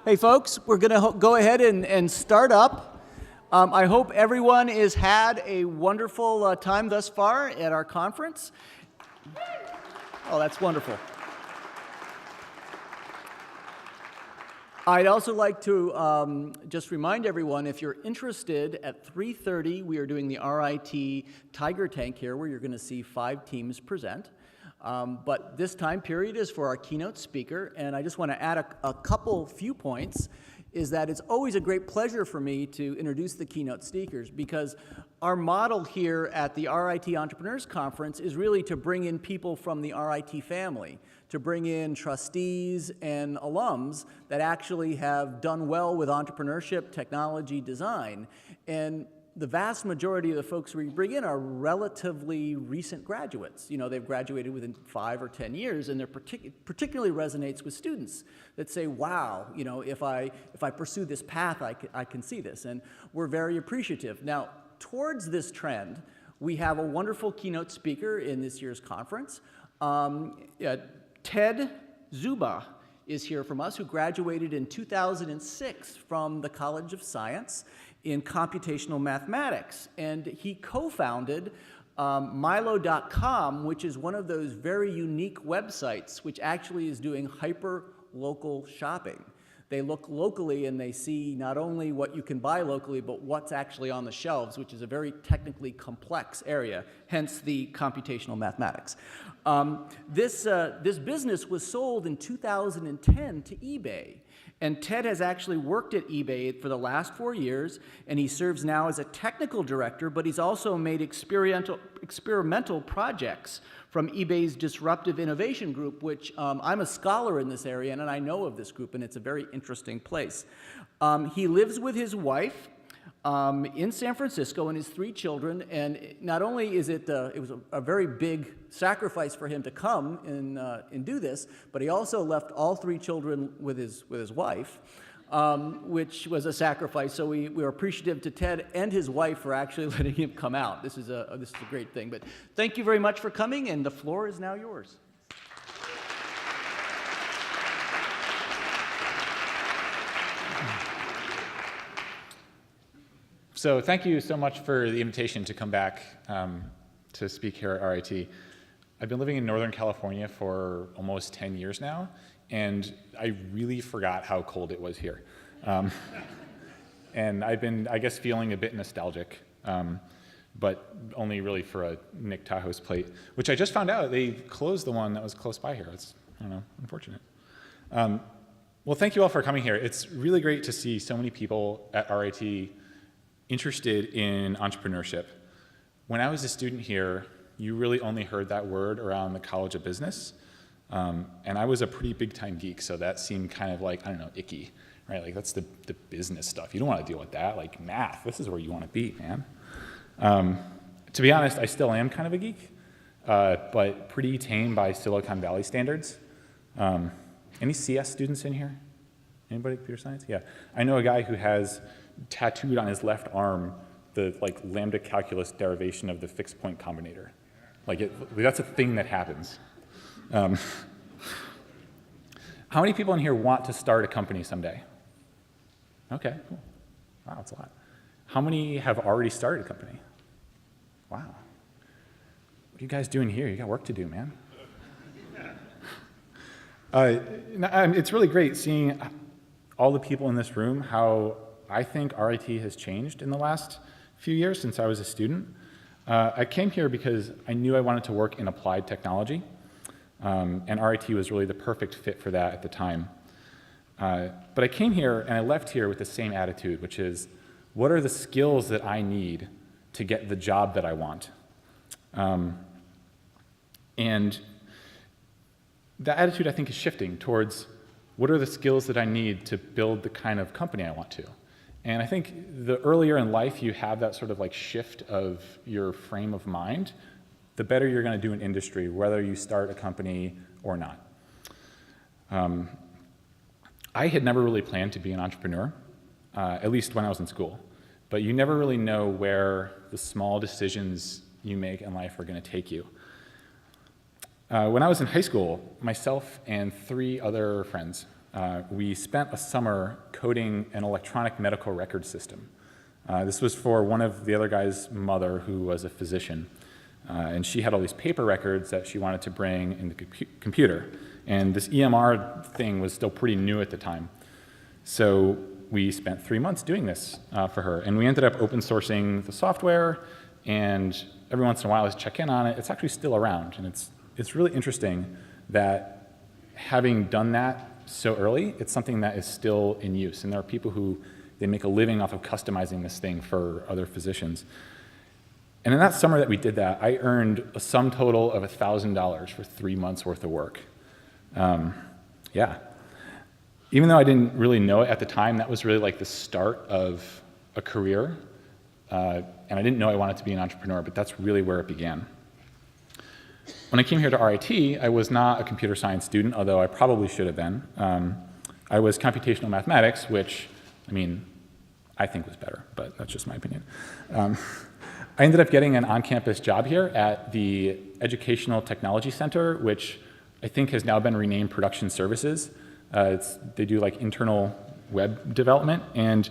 Hey folks, we're going to go ahead and start up. I hope everyone has had a wonderful time thus far at our conference. Oh, that's wonderful. I'd also like to just remind everyone, if you're interested, at 3:30 we are doing the RIT Tiger Tank here, where you're going to see 5 teams present. But this time period is for our keynote speaker, and I just want to add a few points, is that it's always a great pleasure for me to introduce the keynote speakers, because our model here at the RIT Entrepreneurs Conference is really to bring in people from the RIT family, to bring in trustees and alums that actually have done well with entrepreneurship, technology, design. And the vast majority of the folks we bring in are relatively recent graduates. You know, they've graduated within 5 or 10 years, and they're particularly resonates with students that say, wow, you know, if I pursue this path, I can see this. And we're very appreciative. Now, towards this trend, we have a wonderful keynote speaker in this year's conference. Ted Dziuba is here from us, who graduated in 2006 from the College of Science in computational mathematics. And he co-founded Milo.com, which is one of those very unique websites which actually is doing hyper-local shopping. They look locally and they see not only what you can buy locally, but what's actually on the shelves, which is a very technically complex area, hence the computational mathematics. This business was sold in 2010 to eBay. And Ted has actually worked at eBay for the last 4 years, and he serves now as a technical director, but he's also made experimental projects from eBay's Disruptive Innovation Group, which I'm a scholar in this area, and I know of this group, and it's a very interesting place. He lives with his wife in San Francisco and his 3 children, and not only is it was a very big sacrifice for him to come and do this, but he also left all 3 children with his wife, which was a sacrifice. So we are appreciative to Ted and his wife for actually letting him come out. This is a great thing. But thank you very much for coming, and the floor is now yours. So thank you so much for the invitation to come back to speak here at RIT. I've been living in Northern California for almost 10 years now, and I really forgot how cold it was here. And I've been, I guess, feeling a bit nostalgic, but only really for a Nick Tahou's plate, which I just found out they closed the one that was close by here. It's, I don't know, unfortunate. Well, thank you all for coming here. It's really great to see so many people at RIT interested in entrepreneurship. When I was a student here, you really only heard that word around the College of Business. And I was a pretty big-time geek, so that seemed kind of like, I don't know, icky, right? Like, that's the business stuff. You don't want to deal with that. Like, math, this is where you want to be, man. To be honest, I still am kind of a geek, but pretty tame by Silicon Valley standards. Any CS students in here? Anybody computer science? Yeah. I know a guy who has tattooed on his left arm the lambda calculus derivation of the fixed point combinator. That's a thing that happens. How many people in here want to start a company someday? Okay, cool. Wow, that's a lot. How many have already started a company? Wow. What are you guys doing here? You got work to do, man. It's really great seeing all the people in this room, how I think RIT has changed in the last few years since I was a student. I came here because I knew I wanted to work in applied technology, and RIT was really the perfect fit for that at the time. But I came here and I left here with the same attitude, which is, what are the skills that I need to get the job that I want? And that attitude, I think, is shifting towards, what are the skills that I need to build the kind of company I want to? And I think the earlier in life you have that sort of shift of your frame of mind, the better you're going to do in industry, whether you start a company or not. I had never really planned to be an entrepreneur, at least when I was in school. But you never really know where the small decisions you make in life are going to take you. When I was in high school, myself and 3 other friends we spent a summer coding an electronic medical record system. This was for one of the other guy's mother, who was a physician. And she had all these paper records that she wanted to bring in the computer. And this EMR thing was still pretty new at the time. So we spent 3 months doing this for her. And we ended up open sourcing the software. And every once in a while, I check in on it. It's actually still around. And it's really interesting that having done that so early, it's something that is still in use. And there are people who they make a living off of customizing this thing for other physicians. And in that summer that we did that, I earned a sum total of $1,000 for 3 months worth of work. Yeah. Even though I didn't really know it at the time, that was really like the start of a career. And I didn't know I wanted to be an entrepreneur, but that's really where it began. When I came here to RIT, I was not a computer science student, although I probably should have been. I was computational mathematics, which, I mean, I think was better, but that's just my opinion. I ended up getting an on-campus job here at the Educational Technology Center, which I think has now been renamed Production Services. They do like internal web development, and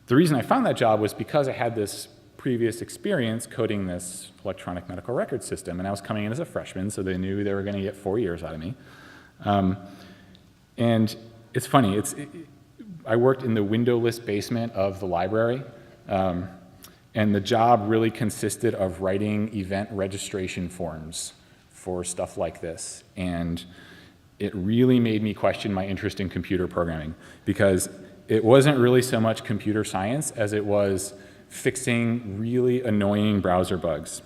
the reason I found that job was because I had this previous experience coding this electronic medical record system, and I was coming in as a freshman, so they knew they were going to get 4 years out of me. And it's funny, I worked in the windowless basement of the library, and the job really consisted of writing event registration forms for stuff like this. And it really made me question my interest in computer programming, because it wasn't really so much computer science as it was fixing really annoying browser bugs.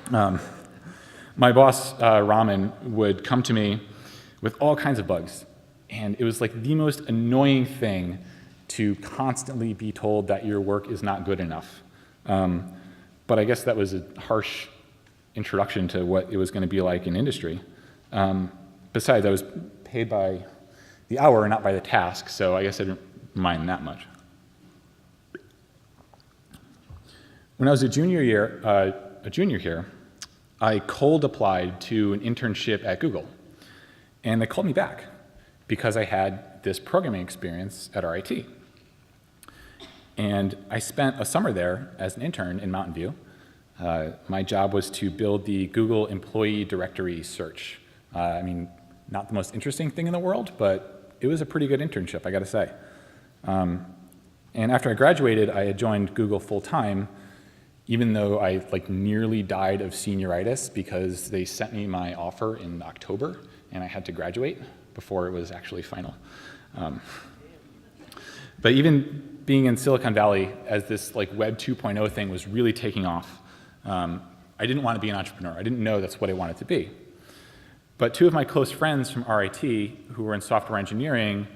My boss, Raman, would come to me with all kinds of bugs. And it was like the most annoying thing to constantly be told that your work is not good enough. But I guess that was a harsh introduction to what it was going to be like in industry. Besides, I was paid by the hour, not by the task, so I guess I didn't mind that much. When I was a junior here, I cold applied to an internship at Google. And they called me back because I had this programming experience at RIT. And I spent a summer there as an intern in Mountain View. My job was to build the Google Employee Directory search. I mean, not the most interesting thing in the world, but it was a pretty good internship, I gotta say. And after I graduated, I had joined Google full-time, even though I nearly died of senioritis because they sent me my offer in October, and I had to graduate before it was actually final. But even being in Silicon Valley as this Web 2.0 thing was really taking off, I didn't want to be an entrepreneur. I didn't know that's what I wanted to be. But two of my close friends from RIT who were in software engineering,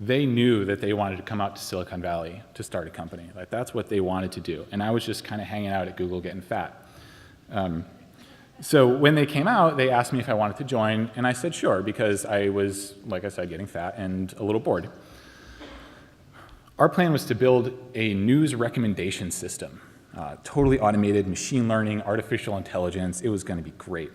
they knew that they wanted to come out to Silicon Valley to start a company. That's what they wanted to do. And I was just kind of hanging out at Google getting fat. So when they came out, they asked me if I wanted to join, and I said sure, because I was, like I said, getting fat and a little bored. Our plan was to build a news recommendation system, totally automated, machine learning, artificial intelligence. It was going to be great.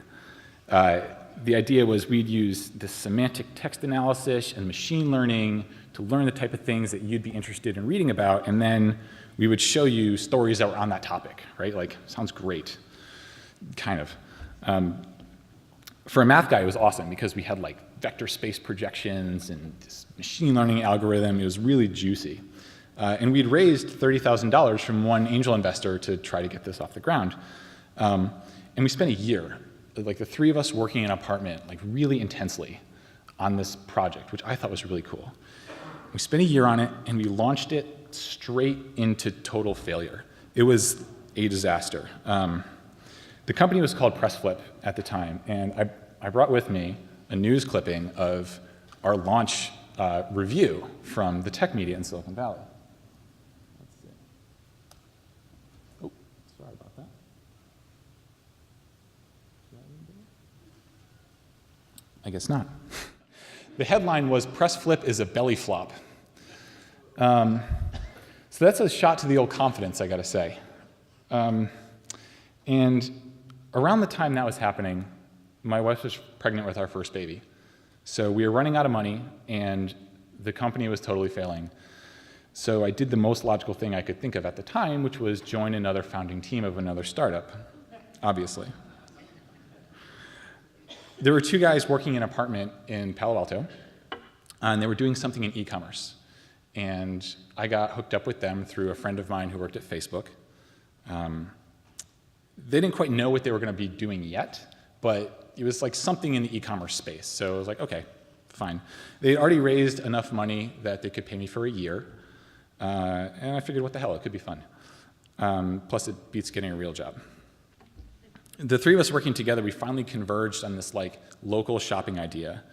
The idea was we'd use the semantic text analysis and machine learning to learn the type of things that you'd be interested in reading about, and then we would show you stories that were on that topic, right? Sounds great, kind of. For a math guy, it was awesome because we had vector space projections and this machine learning algorithm. It was really juicy. And we'd raised $30,000 from one angel investor to try to get this off the ground. And we spent a year, the three of us working in an apartment, really intensely on this project, which I thought was really cool. We spent a year on it, and we launched it straight into total failure. It was a disaster. The company was called PressFlip at the time, and I brought with me a news clipping of our launch review from the tech media in Silicon Valley. Let's see. Oh, sorry about that. I guess not. The headline was, "PressFlip is a belly flop." So that's a shot to the old confidence, I gotta say. And around the time that was happening, my wife was pregnant with our first baby. So we were running out of money, and the company was totally failing. So I did the most logical thing I could think of at the time, which was join another founding team of another startup, obviously. There were two guys working in an apartment in Palo Alto, and they were doing something in e-commerce. And I got hooked up with them through a friend of mine who worked at Facebook. They didn't quite know what they were going to be doing yet, but it was like something in the e-commerce space. So I was like, okay, fine. They had already raised enough money that they could pay me for a year. And I figured, what the hell, it could be fun. Plus, it beats getting a real job. The three of us working together, we finally converged on this like local shopping idea.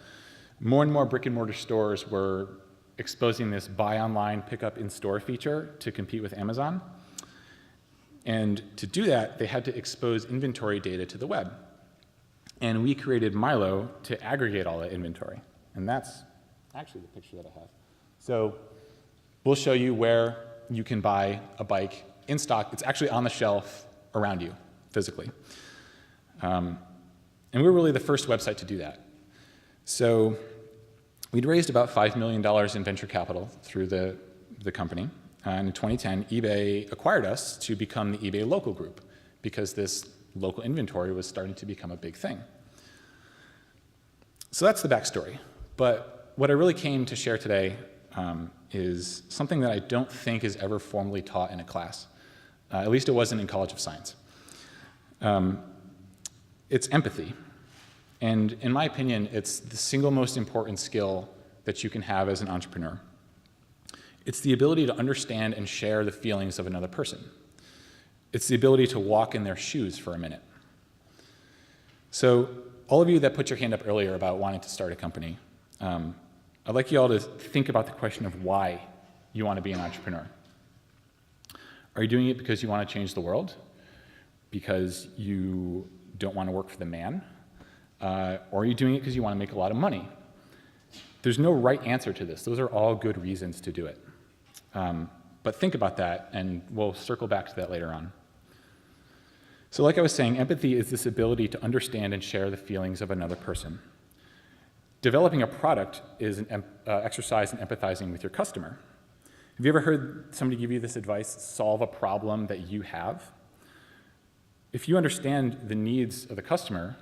More and more brick and mortar stores were exposing this buy online, pick up in store feature to compete with Amazon. And to do that, they had to expose inventory data to the web. And we created Milo to aggregate all that inventory. And that's actually the picture that I have. So we'll show you where you can buy a bike in stock. It's actually on the shelf around you, physically. And we were really the first website to do that. So we'd raised about $5 million in venture capital through the company. And in 2010, eBay acquired us to become the eBay local group because this local inventory was starting to become a big thing. So that's the backstory. But what I really came to share today is something that I don't think is ever formally taught in a class. At least it wasn't in College of Science. It's empathy. And in my opinion, it's the single most important skill that you can have as an entrepreneur. It's the ability to understand and share the feelings of another person. It's the ability to walk in their shoes for a minute. So all of you that put your hand up earlier about wanting to start a company, I'd like you all to think about the question of why you want to be an entrepreneur. Are you doing it because you want to change the world? Because you don't want to work for the man? Or are you doing it because you want to make a lot of money? There's no right answer to this. Those are all good reasons to do it. But think about that, and we'll circle back to that later on. So like I was saying, empathy is this ability to understand and share the feelings of another person. Developing a product is an exercise in empathizing with your customer. Have you ever heard somebody give you this advice, solve a problem that you have? If you understand the needs of the customer,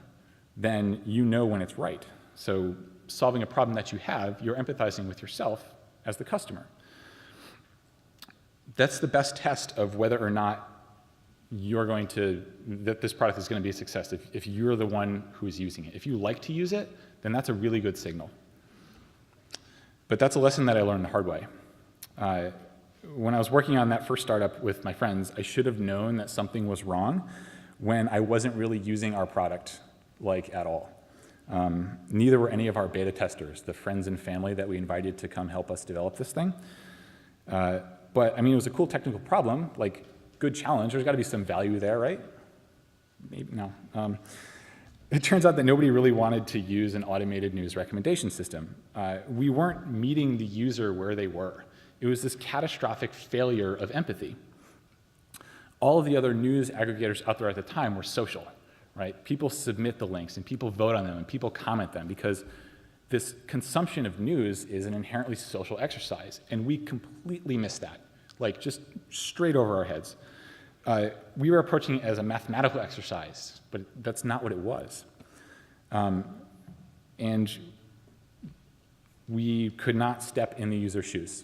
then you know when it's right. So solving a problem that you have, you're empathizing with yourself as the customer. That's the best test of whether or not that this product is going to be a success, if you're the one who's using it. If you like to use it, then that's a really good signal. But that's a lesson that I learned the hard way. When I was working on that first startup with my friends, I should have known that something was wrong when I wasn't really using our product like at all. Neither were any of our beta testers, the friends and family that we invited to come help us develop this thing. But I mean, it was a cool technical problem, like good challenge. There's got to be some value there, right? Maybe no. It turns out that nobody really wanted to use an automated news recommendation system. We weren't meeting the user where they were. It was this catastrophic failure of empathy. All of the other news aggregators out there at the time were social, right? People submit the links, and people vote on them, and people comment them, because this consumption of news is an inherently social exercise, and we completely missed that, like just straight over our heads. We were approaching it as a mathematical exercise, but that's not what it was. And we could not step in the user's shoes.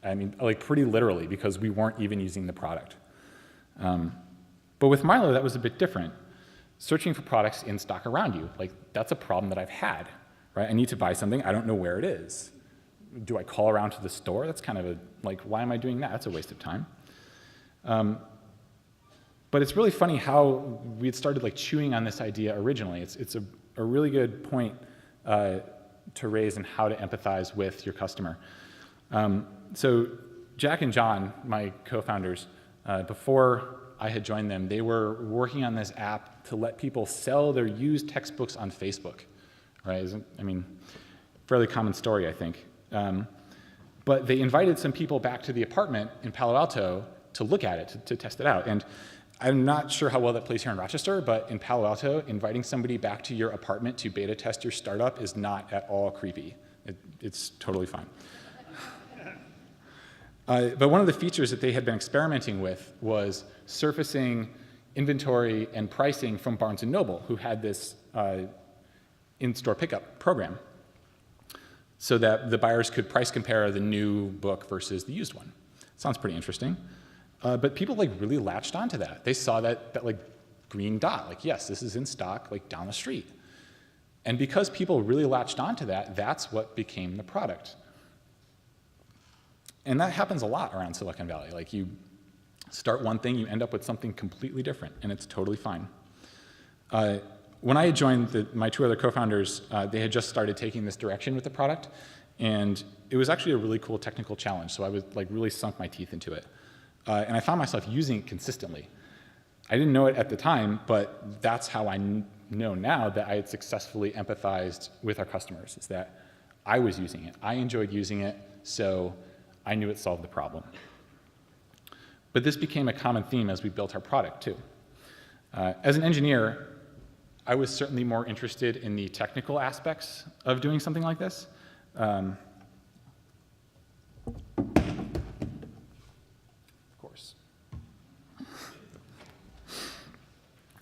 I mean, like pretty literally, because we weren't even using the product. But with Milo, that was a bit different. Searching for products in stock around you, like that's a problem that I've had, right? I need to buy something, I don't know where it is. Do I call around to the store? That's kind of like, why am I doing that? That's a waste of time. But it's really funny how we had started like chewing on this idea originally. It's a really good point to raise in how to empathize with your customer. So Jack and John, my co-founders, before I had joined them, they were working on this app to let people sell their used textbooks on Facebook, right? I mean, fairly common story, I think. But they invited some people back to the apartment in Palo Alto to look at it, to test it out. And I'm not sure how well that plays here in Rochester, but in Palo Alto, inviting somebody back to your apartment to beta test your startup is not at all creepy. It's totally fine. But one of the features that they had been experimenting with was surfacing inventory and pricing from Barnes & Noble, who had this in-store pickup program, so that the buyers could price compare the new book versus the used one. Sounds pretty interesting. But people really latched onto that. They saw that green dot, yes, this is in stock, down the street. And because people really latched onto that, that's what became the product. And that happens a lot around Silicon Valley. You start one thing, you end up with something completely different, and it's totally fine. When I had joined, my two other co-founders, they had just started taking this direction with the product, and it was actually a really cool technical challenge, so I was really sunk my teeth into it. And I found myself using it consistently. I didn't know it at the time, but that's how I know now that I had successfully empathized with our customers, is that I was using it. I enjoyed using it, so I knew it solved the problem. But this became a common theme as we built our product, too. As an engineer, I was certainly more interested in the technical aspects of doing something like this. Of course.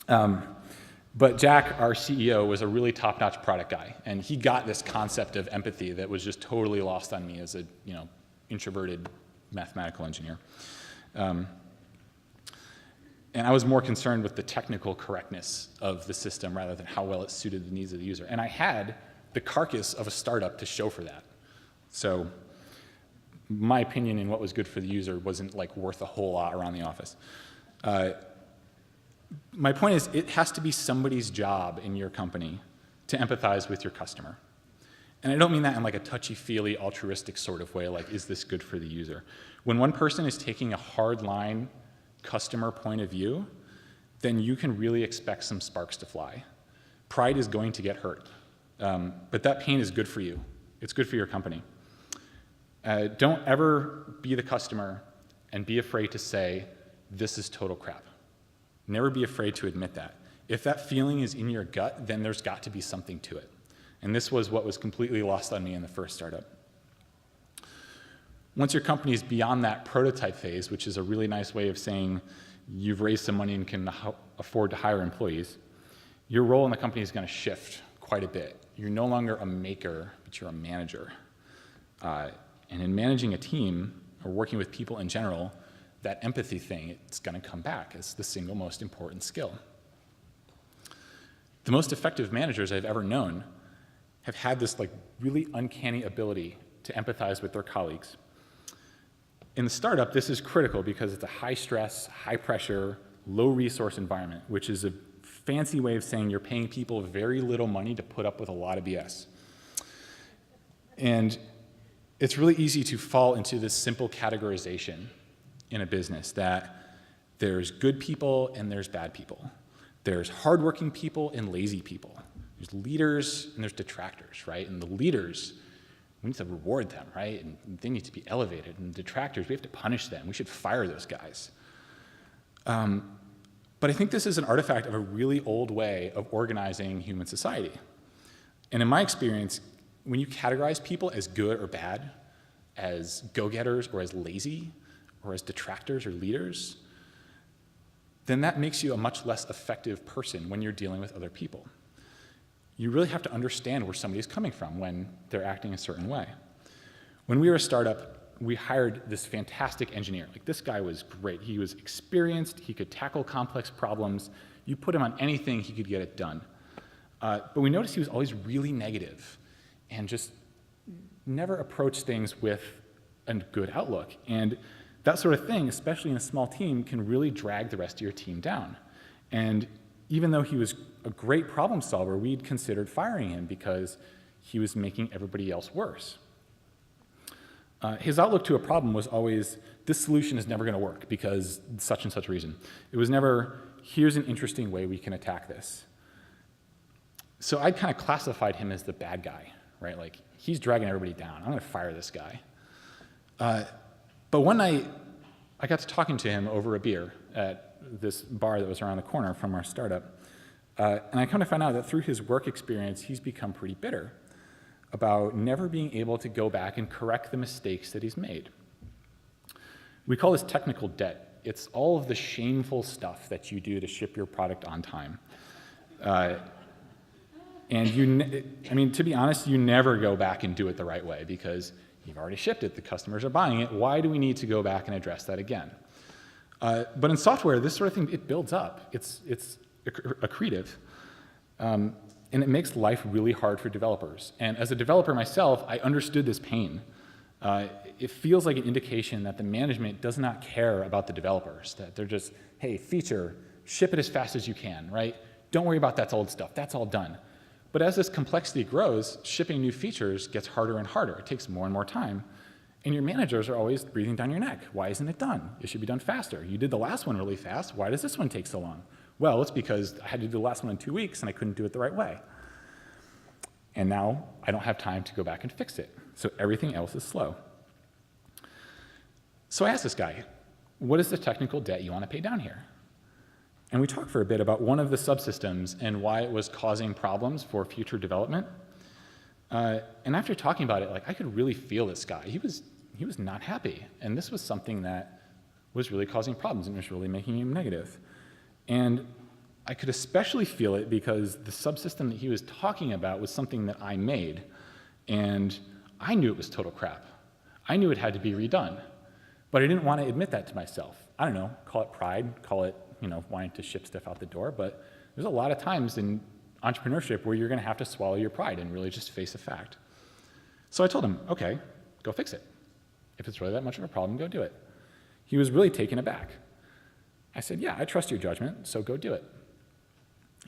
But Jack, our CEO, was a really top-notch product guy, and he got this concept of empathy that was just totally lost on me as a introverted mathematical engineer. And I was more concerned with the technical correctness of the system rather than how well it suited the needs of the user. And I had the carcass of a startup to show for that. So my opinion in what was good for the user wasn't worth a whole lot around the office. My point is, it has to be somebody's job in your company to empathize with your customer. And I don't mean that in a touchy-feely, altruistic sort of way, is this good for the user? When one person is taking a hard-line customer point of view, then you can really expect some sparks to fly. Pride is going to get hurt, but that pain is good for you. It's good for your company. Don't ever be the customer and be afraid to say, this is total crap. Never be afraid to admit that. If that feeling is in your gut, then there's got to be something to it. And this was what was completely lost on me in the first startup. Once your company is beyond that prototype phase, which is a really nice way of saying you've raised some money and can afford to hire employees, your role in the company is going to shift quite a bit. You're no longer a maker, but you're a manager. And in managing a team, or working with people in general, that empathy thing, it's going to come back as the single most important skill. The most effective managers I've ever known have had this really uncanny ability to empathize with their colleagues. In the startup, this is critical because it's a high-stress, high-pressure, low-resource environment, which is a fancy way of saying you're paying people very little money to put up with a lot of BS. And it's really easy to fall into this simple categorization in a business that there's good people and there's bad people. There's hardworking people and lazy people. There's leaders and there's detractors, right? And the leaders, we need to reward them, right? And they need to be elevated. And the detractors, we have to punish them. We should fire those guys. But I think this is an artifact of a really old way of organizing human society. And in my experience, when you categorize people as good or bad, as go-getters or as lazy, or as detractors or leaders, then that makes you a much less effective person when you're dealing with other people. You really have to understand where somebody's coming from when they're acting a certain way. When we were a startup, we hired this fantastic engineer. This guy was great. He was experienced. He could tackle complex problems. You put him on anything, he could get it done. But we noticed he was always really negative and just never approached things with a good outlook. And that sort of thing, especially in a small team, can really drag the rest of your team down. And even though he was a great problem solver, we'd considered firing him because he was making everybody else worse. His outlook to a problem was always, this solution is never going to work because such and such reason. It was never, here's an interesting way we can attack this. So I'd kind of classified him as the bad guy, right? He's dragging everybody down. I'm going to fire this guy. But one night, I got to talking to him over a beer at this bar that was around the corner from our startup. And I kind of found out that through his work experience, he's become pretty bitter about never being able to go back and correct the mistakes that he's made. We call this technical debt. It's all of the shameful stuff that you do to ship your product on time. And to be honest, you never go back and do it the right way because you've already shipped it, the customers are buying it. Why do we need to go back and address that again? But in software, this sort of thing, it builds up. It's accretive. And it makes life really hard for developers. And as a developer myself, I understood this pain. It feels like an indication that the management does not care about the developers, that they're just, hey, feature, ship it as fast as you can, right? Don't worry about that old stuff, that's all done. But as this complexity grows, shipping new features gets harder and harder. It takes more and more time. And your managers are always breathing down your neck. Why isn't it done? It should be done faster. You did the last one really fast. Why does this one take so long? Well, it's because I had to do the last one in 2 weeks and I couldn't do it the right way. And now I don't have time to go back and fix it. So everything else is slow. So I asked this guy, what is the technical debt you want to pay down here? And we talked for a bit about one of the subsystems and why it was causing problems for future development. And after talking about it, I could really feel this guy. He was not happy. And this was something that was really causing problems and was really making him negative. And I could especially feel it because the subsystem that he was talking about was something that I made. And I knew it was total crap. I knew it had to be redone. But I didn't want to admit that to myself. I don't know, call it pride, call it wanting to ship stuff out the door. But there's a lot of times in entrepreneurship where you're going to have to swallow your pride and really just face a fact. So I told him, okay, go fix it. If it's really that much of a problem, go do it. He was really taken aback. I said, yeah, I trust your judgment, so go do it.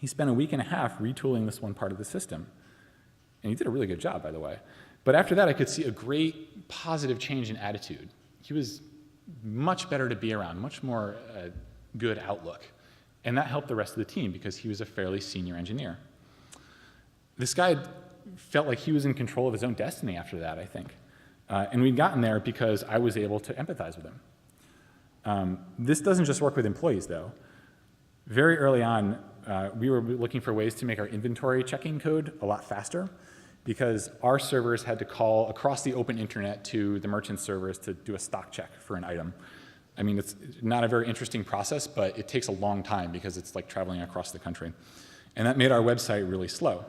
He spent a week and a half retooling this one part of the system. And he did a really good job, by the way. But after that, I could see a great positive change in attitude. He was much better to be around, much more good outlook. And that helped the rest of the team because he was a fairly senior engineer. This guy felt like he was in control of his own destiny after that, I think. And we'd gotten there because I was able to empathize with him. This doesn't just work with employees, though. Very early on, we were looking for ways to make our inventory checking code a lot faster because our servers had to call across the open internet to the merchant servers to do a stock check for an item. I mean, it's not a very interesting process, but it takes a long time because it's like traveling across the country. And that made our website really slow.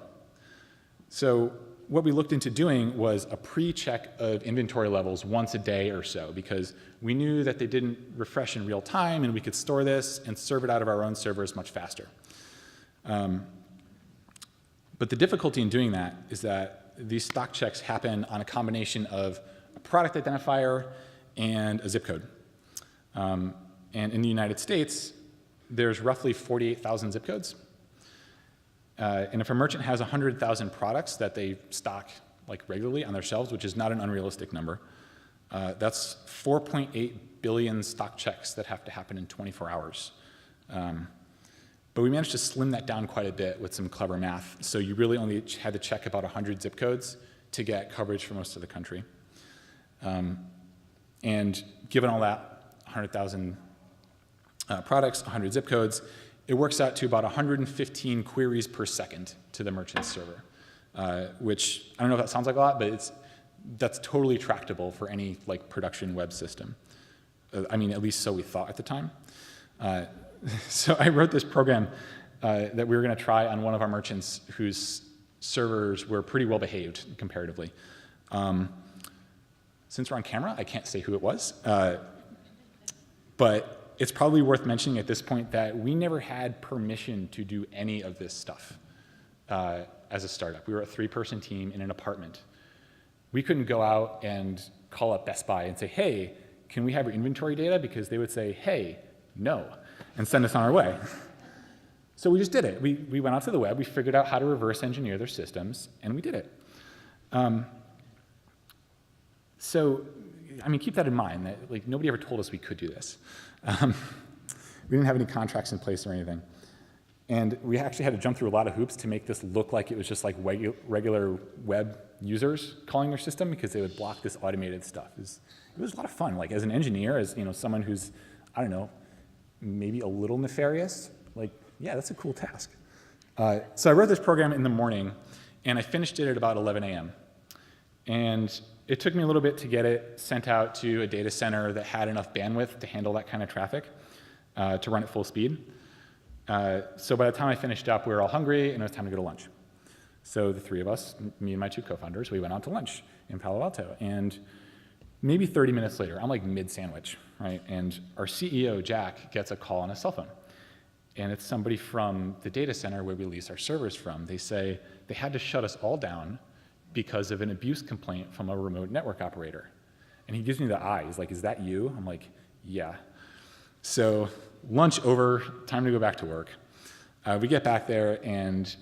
So what we looked into doing was a pre-check of inventory levels once a day or so because we knew that they didn't refresh in real time and we could store this and serve it out of our own servers much faster. But the difficulty in doing that is that these stock checks happen on a combination of a product identifier and a zip code. And in the United States, there's roughly 48,000 zip codes. And if a merchant has 100,000 products that they stock regularly on their shelves, which is not an unrealistic number, that's 4.8 billion stock checks that have to happen in 24 hours. But we managed to slim that down quite a bit with some clever math. So you really only had to check about 100 zip codes to get coverage for most of the country. And given all that, 100,000 products, 100 zip codes, it works out to about 115 queries per second to the merchant server, which I don't know if that sounds like a lot, but that's totally tractable for any production web system. I mean, at least so we thought at the time. So I wrote this program that we were going to try on one of our merchants whose servers were pretty well behaved comparatively. Since we're on camera, I can't say who it was, but it's probably worth mentioning at this point that we never had permission to do any of this stuff as a startup. We were a 3-person team in an apartment. We couldn't go out and call up Best Buy and say, hey, can we have your inventory data? Because they would say, hey, no, and send us on our way. So we just did it. We went out to the web, we figured out how to reverse engineer their systems, and we did it. So, I mean, keep that in mind, that nobody ever told us we could do this. We didn't have any contracts in place or anything. And we actually had to jump through a lot of hoops to make this look like it was just regular web users calling our system because they would block this automated stuff. It was a lot of fun. As an engineer, as someone who's, I don't know, maybe a little nefarious. Like, yeah, that's a cool task. So I wrote this program in the morning, and I finished it at about 11 a.m. And it took me a little bit to get it sent out to a data center that had enough bandwidth to handle that kind of traffic, to run at full speed. So by the time I finished up, we were all hungry, and it was time to go to lunch. So the three of us, me and my two co-founders, we went out to lunch in Palo Alto. And maybe 30 minutes later, I'm like mid-sandwich, right? And our CEO, Jack, gets a call on his cell phone. And it's somebody from the data center where we lease our servers from. They say they had to shut us all down because of an abuse complaint from a remote network operator. And he gives me the eye. He's like, is that you? I'm like, yeah. So lunch over, time to go back to work. We get back there, and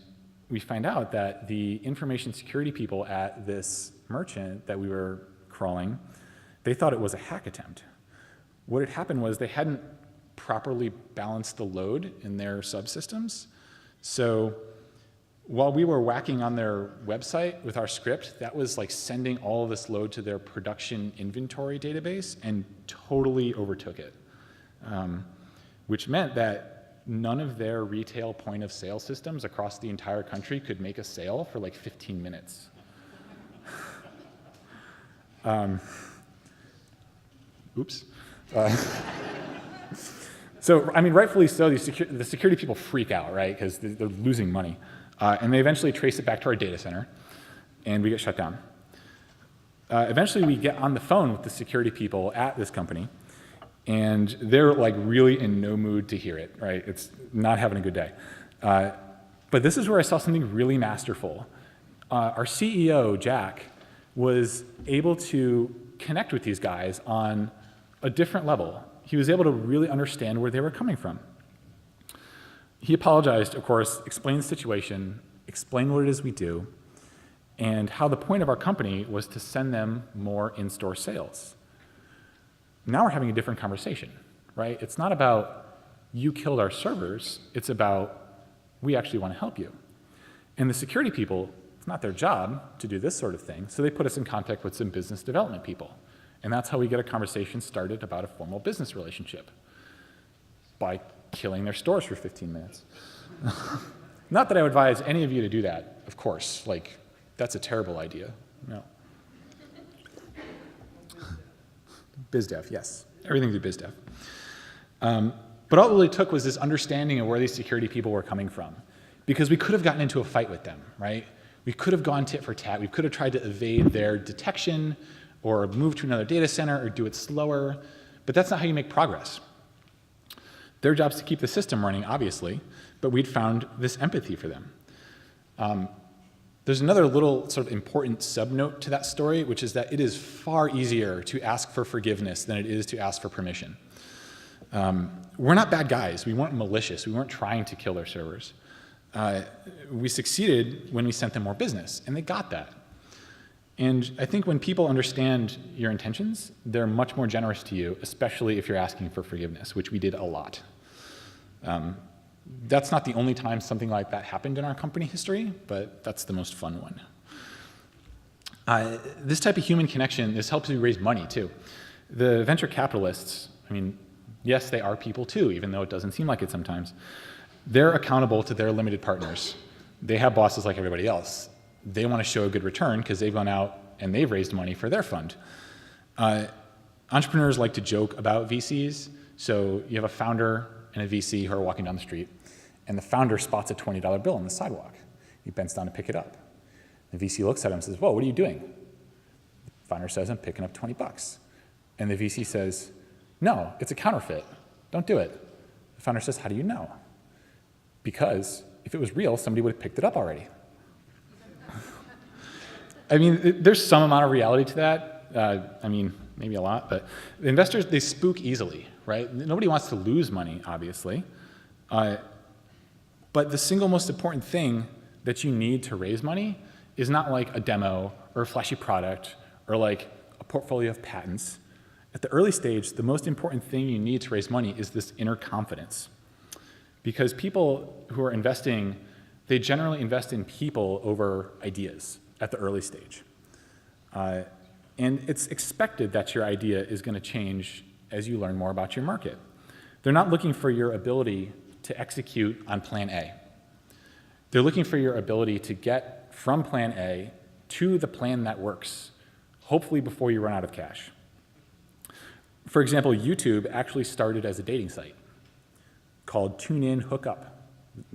we find out that the information security people at this merchant that we were crawling, they thought it was a hack attempt. What had happened was they hadn't properly balanced the load in their subsystems. So while we were whacking on their website with our script, that was like sending all of this load to their production inventory database and totally overtook it, which meant that none of their retail point of sale systems across the entire country could make a sale for like 15 minutes. Oops. So, I mean, rightfully so, the security people freak out, right? Because they're losing money. And they eventually trace it back to our data center, and we get shut down. Eventually, we get on the phone with the security people at this company, and they're like really in no mood to hear it, right? It's not having a good day. But this is where I saw something really masterful. Our CEO, Jack, was able to connect with these guys on a different level. He was able to really understand where they were coming from. He apologized, of course, explained the situation, explained what it is we do, and how the point of our company was to send them more in-store sales. Now we're having a different conversation, right? It's not about you killed our servers, it's about we actually want to help you. And the security people, it's not their job to do this sort of thing, so they put us in contact with some business development people. And that's how we get a conversation started about a formal business relationship, by killing their stores for 15 minutes. Not that I would advise any of you to do that, of course. Like, that's a terrible idea. No. Biz dev, yes. Everything through biz dev. But all it really took was this understanding of where these security people were coming from. Because we could have gotten into a fight with them, right? We could have gone tit for tat. We could have tried to evade their detection, or move to another data center, or do it slower. But that's not how you make progress. Their job is to keep the system running, obviously, but we'd found this empathy for them. There's another little sort of important subnote to that story, which is that it is far easier to ask for forgiveness than it is to ask for permission. We're not bad guys. We weren't malicious. We weren't trying to kill their servers. We succeeded when we sent them more business, and they got that. And I think when people understand your intentions, they're much more generous to you, especially if you're asking for forgiveness, which we did a lot. That's not the only time something like that happened in our company history, but that's the most fun one. This type of human connection, this helps you raise money too. The venture capitalists, I mean, yes, they are people too, even though it doesn't seem like it sometimes. They're accountable to their limited partners. They have bosses like everybody else. They want to show a good return because they've gone out and they've raised money for their fund. Entrepreneurs like to joke about VCs. So you have a founder and a VC who are walking down the street, and the founder spots a $20 bill on the sidewalk. He bends down to pick it up. The VC looks at him and says, "Whoa, what are you doing?" The founder says, "I'm picking up 20 bucks." And the VC says, "No, it's a counterfeit. Don't do it." The founder says, "How do you know?" "Because if it was real, somebody would have picked it up already." I mean, there's some amount of reality to that. I mean, maybe a lot, but the investors, they spook easily, right? Nobody wants to lose money, obviously. But the single most important thing that you need to raise money is not like a demo or a flashy product or like a portfolio of patents. At the early stage, the most important thing you need to raise money is this inner confidence. Because people who are investing, they generally invest in people over ideas at the early stage. And it's expected that your idea is going to change as you learn more about your market. They're not looking for your ability to execute on plan A. They're looking for your ability to get from plan A to the plan that works, hopefully before you run out of cash. For example, YouTube actually started as a dating site called Tune In, Hook Up.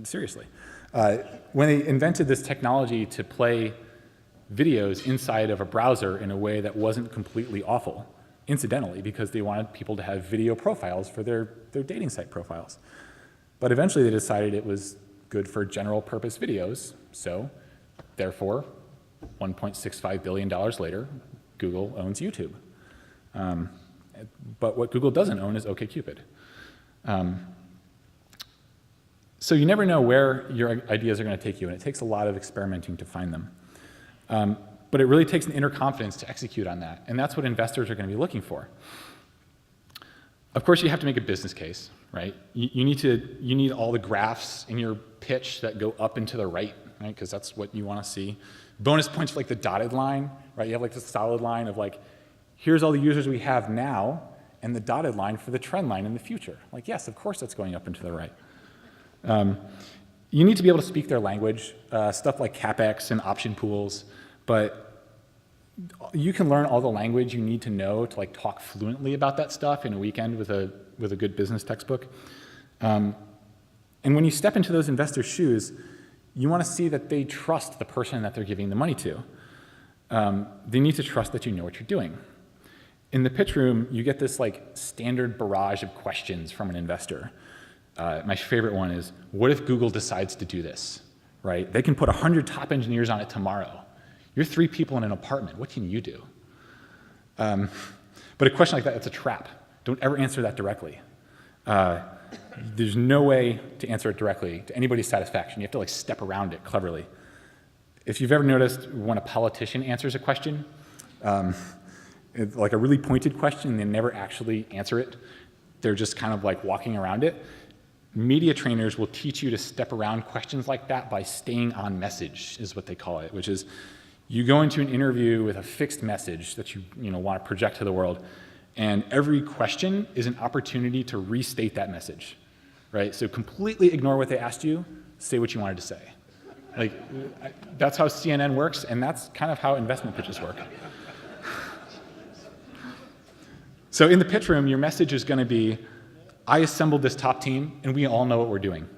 Seriously. When they invented this technology to play videos inside of a browser in a way that wasn't completely awful, incidentally, because they wanted people to have video profiles for their dating site profiles. But eventually they decided it was good for general purpose videos, so therefore, $1.65 billion later, Google owns YouTube. But what Google doesn't own is OkCupid. So you never know where your ideas are going to take you, and it takes a lot of experimenting to find them. But it really takes an inner confidence to execute on that, and that's what investors are going to be looking for. Of course, you have to make a business case, right? You need all the graphs in your pitch that go up and to the right, because that's what you want to see. Bonus points for like the dotted line, right? You have like this solid line of like, here's all the users we have now, and the dotted line for the trend line in the future. Like, yes, of course that's going up and to the right. You need to be able to speak their language, stuff like CapEx and option pools, but you can learn all the language you need to know to like talk fluently about that stuff in a weekend with a good business textbook. And when you step into those investors' shoes, you want to see that they trust the person that they're giving the money to. They need to trust that you know what you're doing. In the pitch room, you get this like standard barrage of questions from an investor. My favorite one is, what if Google decides to do this, right? They can put 100 top engineers on it tomorrow. You're 3 people in an apartment. What can you do? But a question like that, it's a trap. Don't ever answer that directly. There's no way to answer it directly to anybody's satisfaction. You have to like step around it cleverly. If you've ever noticed when a politician answers a question, like a really pointed question, and they never actually answer it, they're just kind of like walking around it. Media trainers will teach you to step around questions like that by staying on message, is what they call it, which is you go into an interview with a fixed message that you want to project to the world, and every question is an opportunity to restate that message, right? So completely ignore what they asked you, say what you wanted to say. Like, that's how CNN works, and that's kind of how investment pitches work. So in the pitch room, your message is going to be, I assembled this top team, and we all know what we're doing.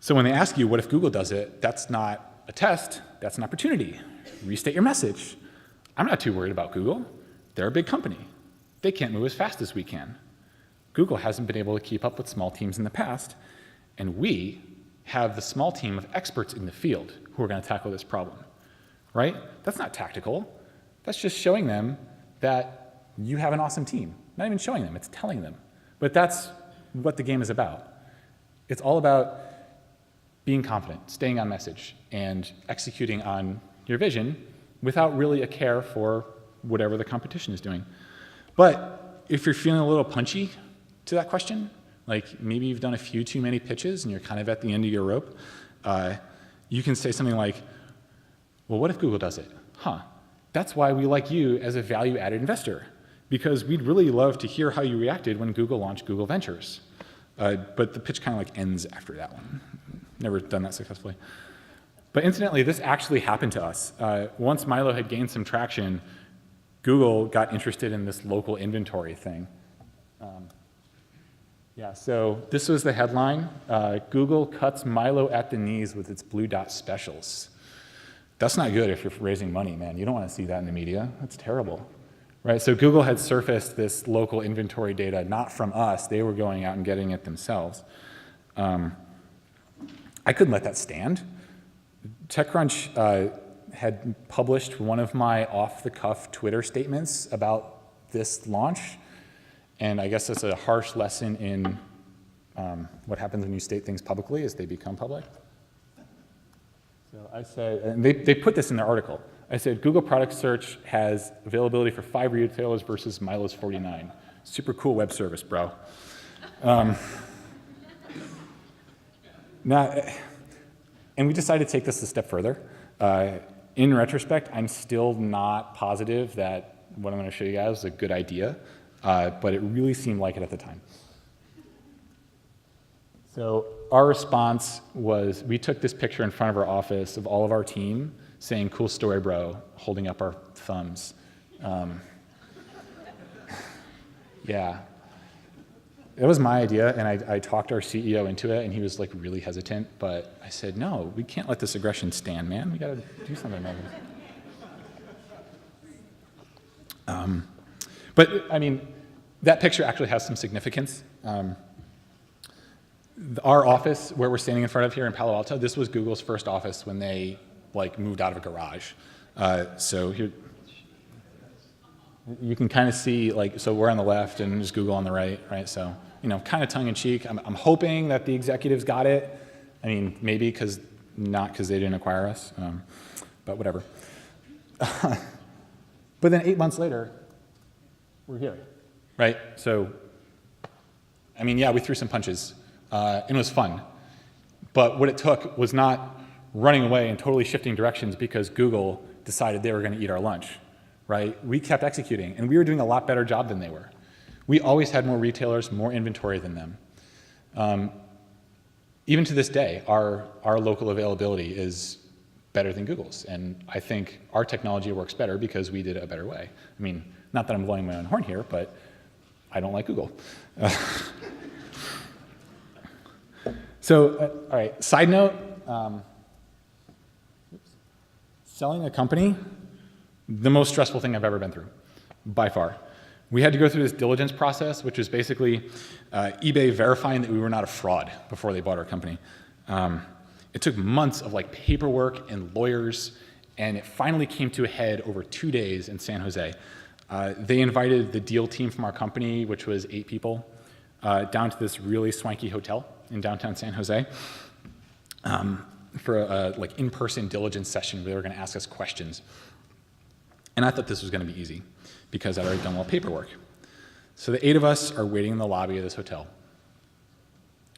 So when they ask you, what if Google does it, that's not a test, that's an opportunity. Restate your message. I'm not too worried about Google. They're a big company. They can't move as fast as we can. Google hasn't been able to keep up with small teams in the past, and we have the small team of experts in the field who are going to tackle this problem, right? That's not tactical. That's just showing them that you have an awesome team. Not even showing them, it's telling them. But that's what the game is about. It's all about being confident, staying on message, and executing on your vision without really a care for whatever the competition is doing. But if you're feeling a little punchy to that question, like maybe you've done a few too many pitches and you're kind of at the end of your rope, you can say something like, well, what if Google does it? That's why we like you as a value-added investor, because we'd really love to hear how you reacted when Google launched Google Ventures. But the pitch kind of like ends after that one. Never done that successfully. But incidentally, this actually happened to us. Once Milo had gained some traction, Google got interested in this local inventory thing. So this was the headline. Google cuts Milo at the knees with its blue dot specials. That's not good if you're raising money, man. You don't want to see that in the media. That's terrible. Right? So Google had surfaced this local inventory data, not from us. They were going out and getting it themselves. I couldn't let that stand. TechCrunch had published one of my off-the-cuff Twitter statements about this launch, and I guess that's a harsh lesson in what happens when you state things publicly as they become public. So I said, and they put this in their article. I said, Google product search has availability for 5 retailers versus Milo's 49. Super cool web service, bro. And we decided to take this a step further. In retrospect, I'm still not positive that what I'm going to show you guys is a good idea. but it really seemed like it at the time. So our response was, we took this picture in front of our office of all of our team saying, "Cool story, bro," holding up our thumbs. Yeah. It was my idea, and I talked our CEO into it, and he was like really hesitant, but I said, no, we can't let this aggression stand, man. We gotta do something about it. But I mean, that picture actually has some significance. Our office, where we're standing in front of here in Palo Alto, this was Google's first office when they like moved out of a garage. So here, you can kind of see, like, so we're on the left and there's Google on the right, right? So, you know, kind of tongue-in-cheek. I'm hoping that the executives got it. I mean, maybe not because they didn't acquire us, but whatever. But then 8 months later, we're here, right? So, I mean, yeah, we threw some punches, and it was fun. But what it took was not running away and totally shifting directions because Google decided they were going to eat our lunch, right? We kept executing, and we were doing a lot better job than they were. We always had more retailers, more inventory than them. Even to this day, our local availability is better than Google's, and I think our technology works better because we did it a better way. I mean, not that I'm blowing my own horn here, but I don't like Google. So, all right, side note, selling a company, the most stressful thing I've ever been through, by far. We had to go through this diligence process, which is basically eBay verifying that we were not a fraud before they bought our company. It took months of like paperwork and lawyers, and it finally came to a head over 2 days in San Jose. They invited the deal team from our company, which was 8 people, down to this really swanky hotel in downtown San Jose for a like in-person diligence session where they were going to ask us questions. And I thought this was going to be easy because I'd already done all the paperwork. So the 8 of us are waiting in the lobby of this hotel.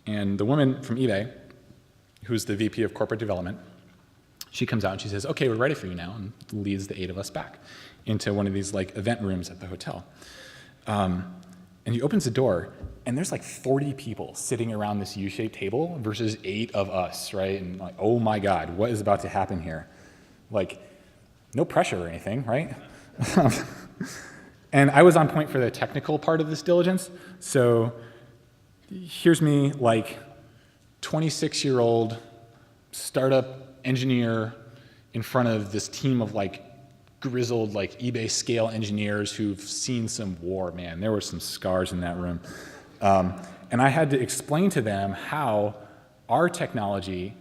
And the woman from eBay, who's the VP of corporate development, she comes out and she says, "Okay, we're ready for you now," and leads the 8 of us back into one of these like event rooms at the hotel. And he opens the door, and there's like 40 people sitting around this U-shaped table versus 8 of us, right? And like, oh my God, what is about to happen here? Like, no pressure or anything, right? And I was on point for the technical part of this diligence. So here's me, like 26-year-old startup engineer in front of this team of like grizzled like eBay scale engineers who've seen some war, man. There were some scars in that room. And I had to explain to them how our technology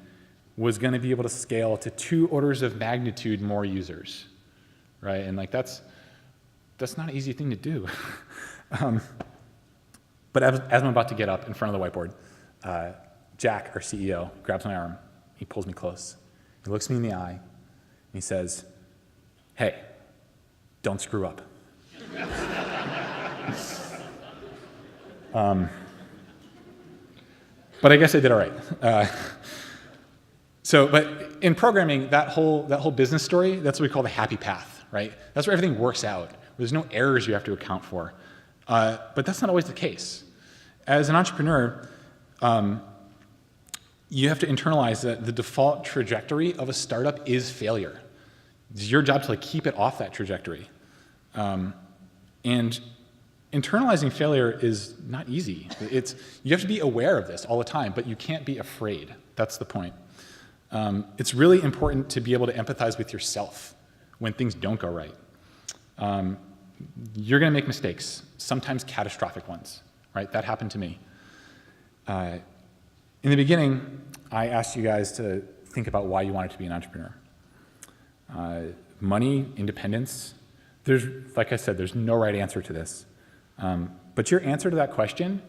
was going to be able to scale to 2 orders of magnitude more users, right? And like that's not an easy thing to do. But as I'm about to get up in front of the whiteboard, Jack, our CEO, grabs my arm. He pulls me close. He looks me in the eye, and he says, "Hey, don't screw up." But I guess I did all right. But in programming, that whole business story, that's what we call the happy path, right? That's where everything works out. There's no errors you have to account for. But that's not always the case. As an entrepreneur, you have to internalize that the default trajectory of a startup is failure. It's your job to like keep it off that trajectory. And internalizing failure is not easy. You have to be aware of this all the time, but you can't be afraid. That's the point. It's really important to be able to empathize with yourself when things don't go right. You're going to make mistakes, sometimes catastrophic ones, right? That happened to me. In the beginning, I asked you guys to think about why you wanted to be an entrepreneur. Money, independence. Like I said, there's no right answer to this. But your answer to that question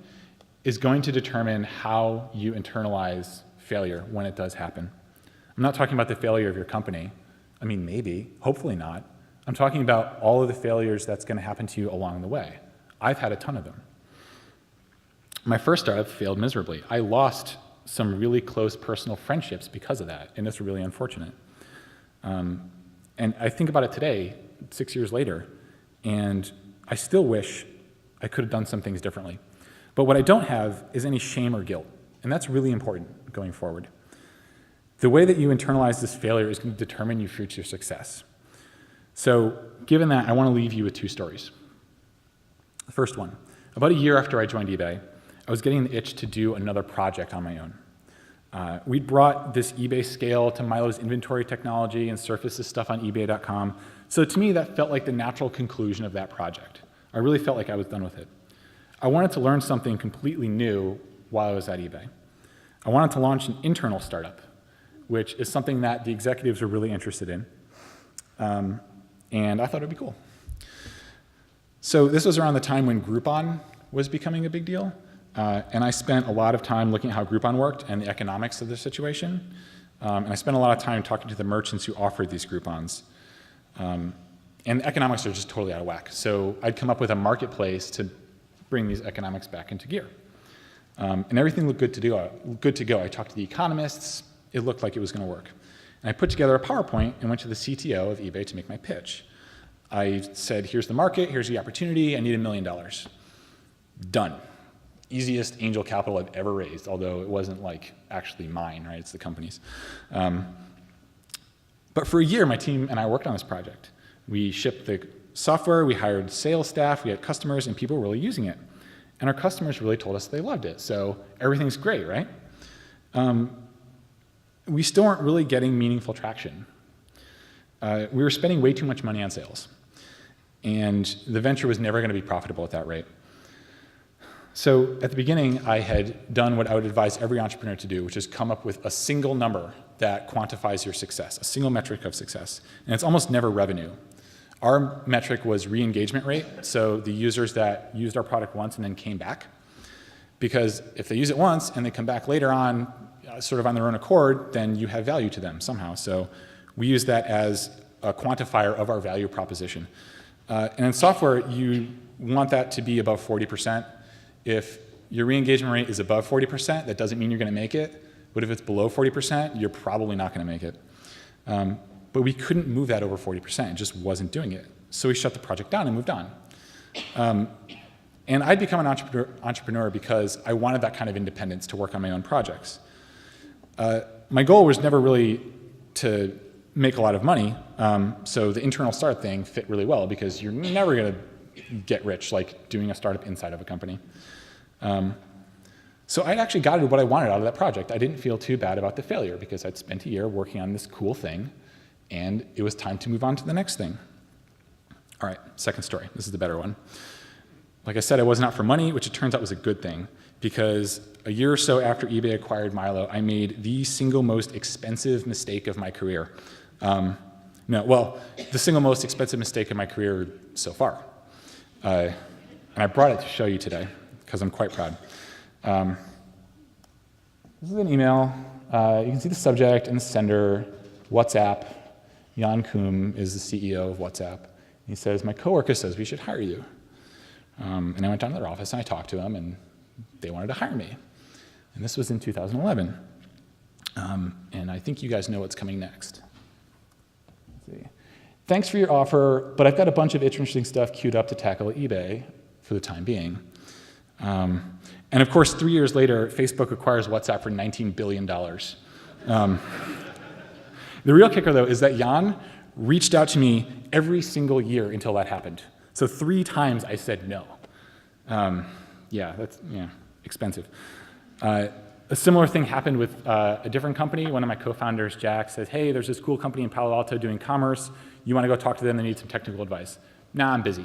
is going to determine how you internalize failure when it does happen. I'm not talking about the failure of your company. I mean, maybe, hopefully not. I'm talking about all of the failures that's going to happen to you along the way. I've had a ton of them. My first startup failed miserably. I lost some really close personal friendships because of that, and it's really unfortunate. And I think about it today, 6 years later, and I still wish I could have done some things differently. But what I don't have is any shame or guilt, and that's really important going forward. The way that you internalize this failure is going to determine your future success. So given that, I want to leave you with 2 stories. The first one, about a year after I joined eBay, I was getting the itch to do another project on my own. We'd brought this eBay scale to Milo's inventory technology and surfaced this stuff on eBay.com. So to me, that felt like the natural conclusion of that project. I really felt like I was done with it. I wanted to learn something completely new while I was at eBay. I wanted to launch an internal startup, which is something that the executives were really interested in. And I thought it'd be cool. So this was around the time when Groupon was becoming a big deal. And I spent a lot of time looking at how Groupon worked and the economics of the situation. And I spent a lot of time talking to the merchants who offered these Groupons. And the economics are just totally out of whack. So I'd come up with a marketplace to bring these economics back into gear. And everything looked good to go. I talked to the economists. It looked like it was going to work. And I put together a PowerPoint and went to the CTO of eBay to make my pitch. I said, here's the market, here's the opportunity, I need $1 million. Done. Easiest angel capital I've ever raised, although it wasn't like actually mine, right? It's the company's. But for a year, my team and I worked on this project. We shipped the software, we hired sales staff, we had customers, and people were really using it. And our customers really told us they loved it, so everything's great, right? We still weren't really getting meaningful traction. We were spending way too much money on sales. And the venture was never going to be profitable at that rate. So at the beginning, I had done what I would advise every entrepreneur to do, which is come up with a single number that quantifies your success, a single metric of success. And it's almost never revenue. Our metric was re-engagement rate, so the users that used our product once and then came back. Because if they use it once and they come back later on, sort of on their own accord, then you have value to them somehow. So we use that as a quantifier of our value proposition. And in software, you want that to be above 40%. If your re-engagement rate is above 40%, that doesn't mean you're going to make it. But if it's below 40%, you're probably not going to make it. But we couldn't move that over 40%. It just wasn't doing it. So we shut the project down and moved on. And I'd become an entrepreneur because I wanted that kind of independence to work on my own projects. My goal was never really to make a lot of money. So the internal startup thing fit really well because you're never going to get rich like doing a startup inside of a company. So I'd actually gotten what I wanted out of that project. I didn't feel too bad about the failure because I'd spent a year working on this cool thing and it was time to move on to the next thing. All right, second story. This is the better one. Like I said, I wasn't out for money, which it turns out was a good thing because a year or so after eBay acquired Milo, I made the single most expensive mistake of my career. The single most expensive mistake of my career so far. And I brought it to show you today because I'm quite proud. This is an email. You can see the subject and the sender, WhatsApp. Jan Koum is the CEO of WhatsApp. He says, my coworker says we should hire you. And I went down to their office and I talked to them and they wanted to hire me. And this was in 2011. And I think you guys know what's coming next. Let's see. Thanks for your offer, but I've got a bunch of interesting stuff queued up to tackle at eBay for the time being. And of course, 3 years later, Facebook acquires WhatsApp for $19 billion. The real kicker, though, is that Jan reached out to me every single year until that happened. So 3 times I said no. That's expensive. A similar thing happened with a different company. One of my co-founders, Jack, says, hey, there's this cool company in Palo Alto doing commerce. You want to go talk to them? They need some technical advice. Nah, I'm busy.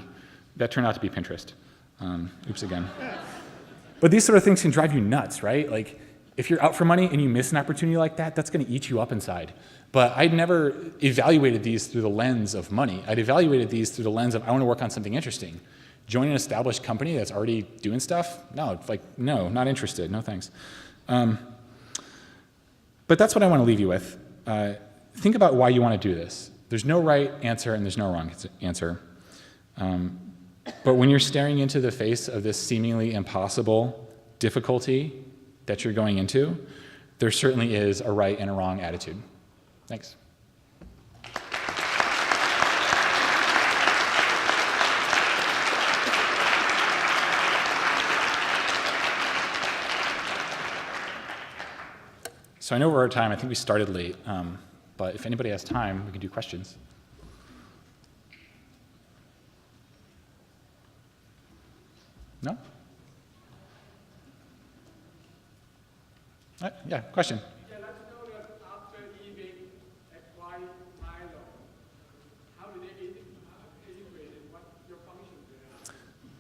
That turned out to be Pinterest. Oops again. But these sort of things can drive you nuts, right? Like, if you're out for money and you miss an opportunity like that, that's going to eat you up inside. But I'd never evaluated these through the lens of money. I'd evaluated these through the lens of, I want to work on something interesting. Join an established company that's already doing stuff? No, no, not interested, no thanks. But that's what I want to leave you with. Think about why you want to do this. There's no right answer and there's no wrong answer. But when you're staring into the face of this seemingly impossible difficulty that you're going into, there certainly is a right and a wrong attitude. Thanks. So I know we're out of time. I think we started late. But if anybody has time, we can do questions. No? Yeah, question. Yeah, let's know that after eBay acquired Milo, how did they integrate it? What your function there?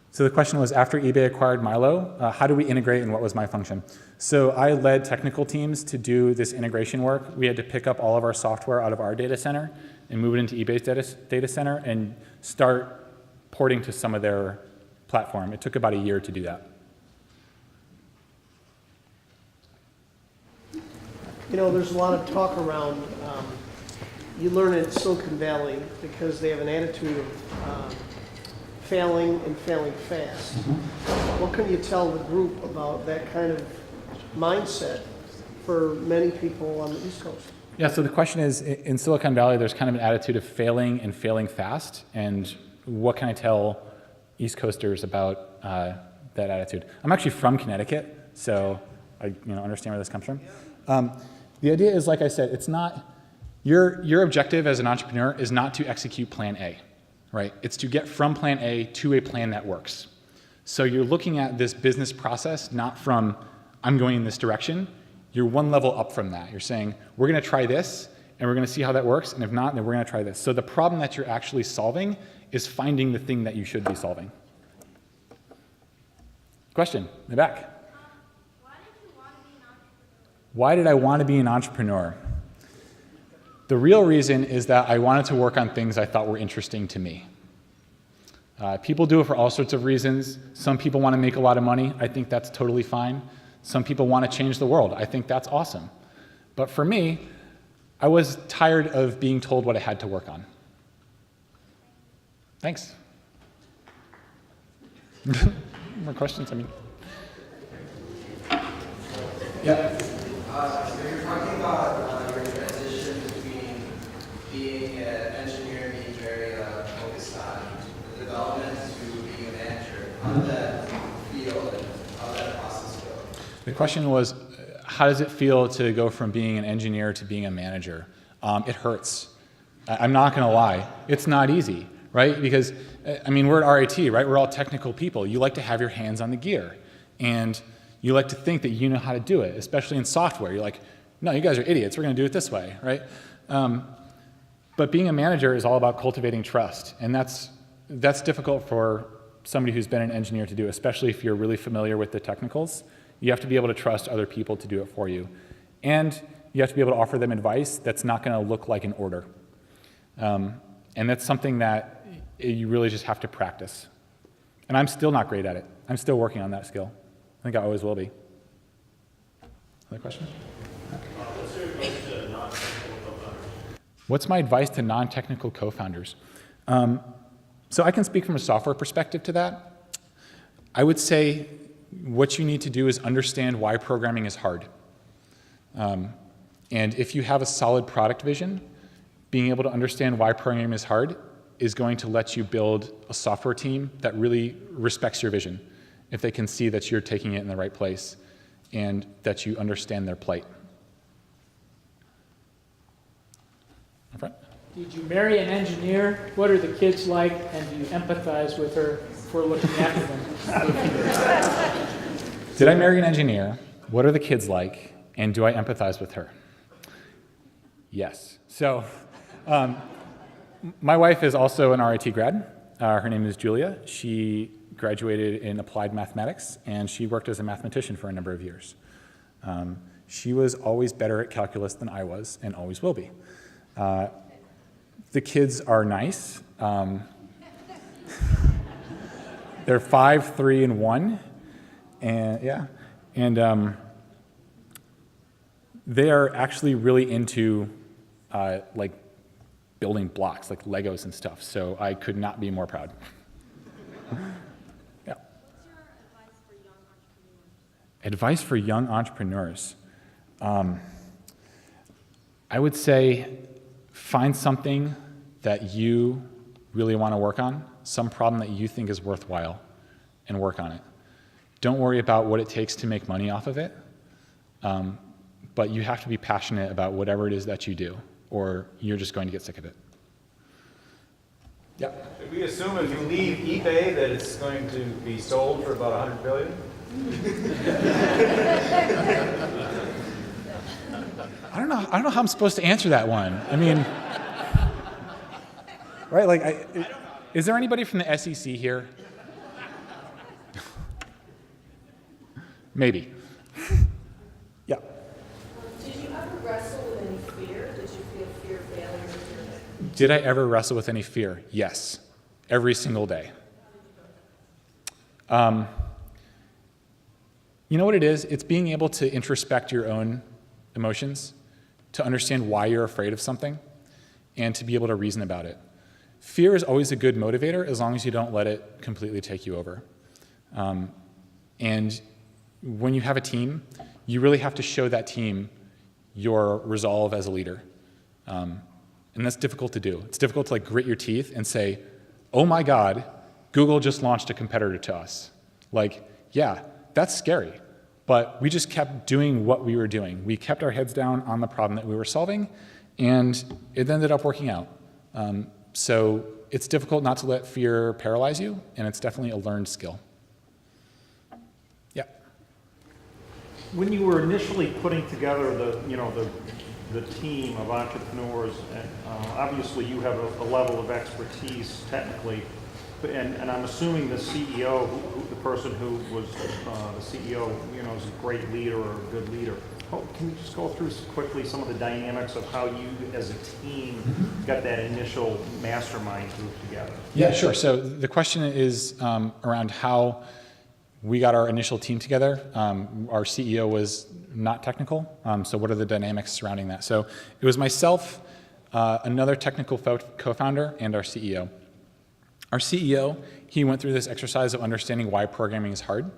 So the question was, after eBay acquired Milo, how do we integrate and what was my function? So I led technical teams to do this integration work. We had to pick up all of our software out of our data center and move it into eBay's data center and start porting to some of their platform. It took about a year to do that. You know, there's a lot of talk around, you learn in Silicon Valley because they have an attitude of failing and failing fast. What can you tell the group about that kind of mindset for many people on the East Coast? Yeah, so the question is, in Silicon Valley, there's kind of an attitude of failing and failing fast, and what can I tell East Coasters about that attitude? I'm actually from Connecticut, so I understand where this comes from. The idea is, like I said, it's not, your objective as an entrepreneur is not to execute plan A, right? It's to get from plan A to a plan that works. So you're looking at this business process not from, I'm going in this direction. You're one level up from that. You're saying, we're going to try this, and we're going to see how that works, and if not, then we're going to try this. So the problem that you're actually solving is finding the thing that you should be solving. Question, in the back. Why did I want to be an entrepreneur? The real reason is that I wanted to work on things I thought were interesting to me. People do it for all sorts of reasons. Some people want to make a lot of money. I think that's totally fine. Some people want to change the world. I think that's awesome. But for me, I was tired of being told what I had to work on. Thanks. More questions? I mean, yeah. So you're talking about your transition between being an engineer and being very focused on the development to being a manager. How did that feel and how did that process go? The question was, how does it feel to go from being an engineer to being a manager? It hurts. I'm not going to lie. It's not easy, right? Because, I mean, we're at RIT, right? We're all technical people. You like to have your hands on the gear. And you like to think that you know how to do it, especially in software. You're like, no, you guys are idiots. We're going to do it this way, right? But being a manager is all about cultivating trust. And that's difficult for somebody who's been an engineer to do, especially if you're really familiar with the technicals. You have to be able to trust other people to do it for you. And you have to be able to offer them advice that's not going to look like an order. And that's something that you really just have to practice. And I'm still not great at it. I'm still working on that skill. I think I always will be. Other questions? What's your advice to non-technical co-founders? What's my advice to non-technical co-founders? So I can speak from a software perspective to that. I would say what you need to do is understand why programming is hard. And if you have a solid product vision, being able to understand why programming is hard is going to let you build a software team that really respects your vision, if they can see that you're taking it in the right place and that you understand their plight. In front. Did you marry an engineer? What are the kids like? And do you empathize with her for looking after them? Did I marry an engineer? What are the kids like? And do I empathize with her? Yes. So my wife is also an RIT grad. Her name is Julia. She graduated in applied mathematics, and she worked as a mathematician for a number of years. She was always better at calculus than I was, and always will be. The kids are nice. They're 5, 3, and 1, and yeah, and they are actually really into like building blocks, like Legos and stuff. So I could not be more proud. Yeah. What's your advice for young entrepreneurs? Advice for young entrepreneurs. I would say find something that you really want to work on, some problem that you think is worthwhile, and work on it. Don't worry about what it takes to make money off of it. but you have to be passionate about whatever it is that you do, or you're just going to get sick of it. Yeah. Should we assume if you leave eBay that it's going to be sold for about $100 billion? I don't know how I'm supposed to answer that one. I mean, right? Like, is there anybody from the SEC here? Maybe. Yeah. Did you ever wrestle with any fear? Did you feel fear of failure? Did I ever wrestle with any fear? Yes. Every single day. You know what it is? It's being able to introspect your own emotions, to understand why you're afraid of something, and to be able to reason about it. Fear is always a good motivator as long as you don't let it completely take you over. And when you have a team, you really have to show that team your resolve as a leader. And that's difficult to do. It's difficult to like grit your teeth and say, oh my God, Google just launched a competitor to us. Like, yeah, that's scary. But we just kept doing what we were doing. We kept our heads down on the problem that we were solving, and it ended up working out. So it's difficult not to let fear paralyze you, and it's definitely a learned skill. Yeah. When you were initially putting together the team of entrepreneurs, and obviously you have a level of expertise technically, and I'm assuming the CEO, the person who was the CEO, is a great leader or a good leader. Can you just go through quickly some of the dynamics of how you, as a team, got that initial mastermind group together? Yeah, sure. So the question is around how we got our initial team together. Our CEO was not technical, so what are the dynamics surrounding that? So it was myself, another technical co-founder, and our CEO. Our CEO, he went through this exercise of understanding why programming is hard.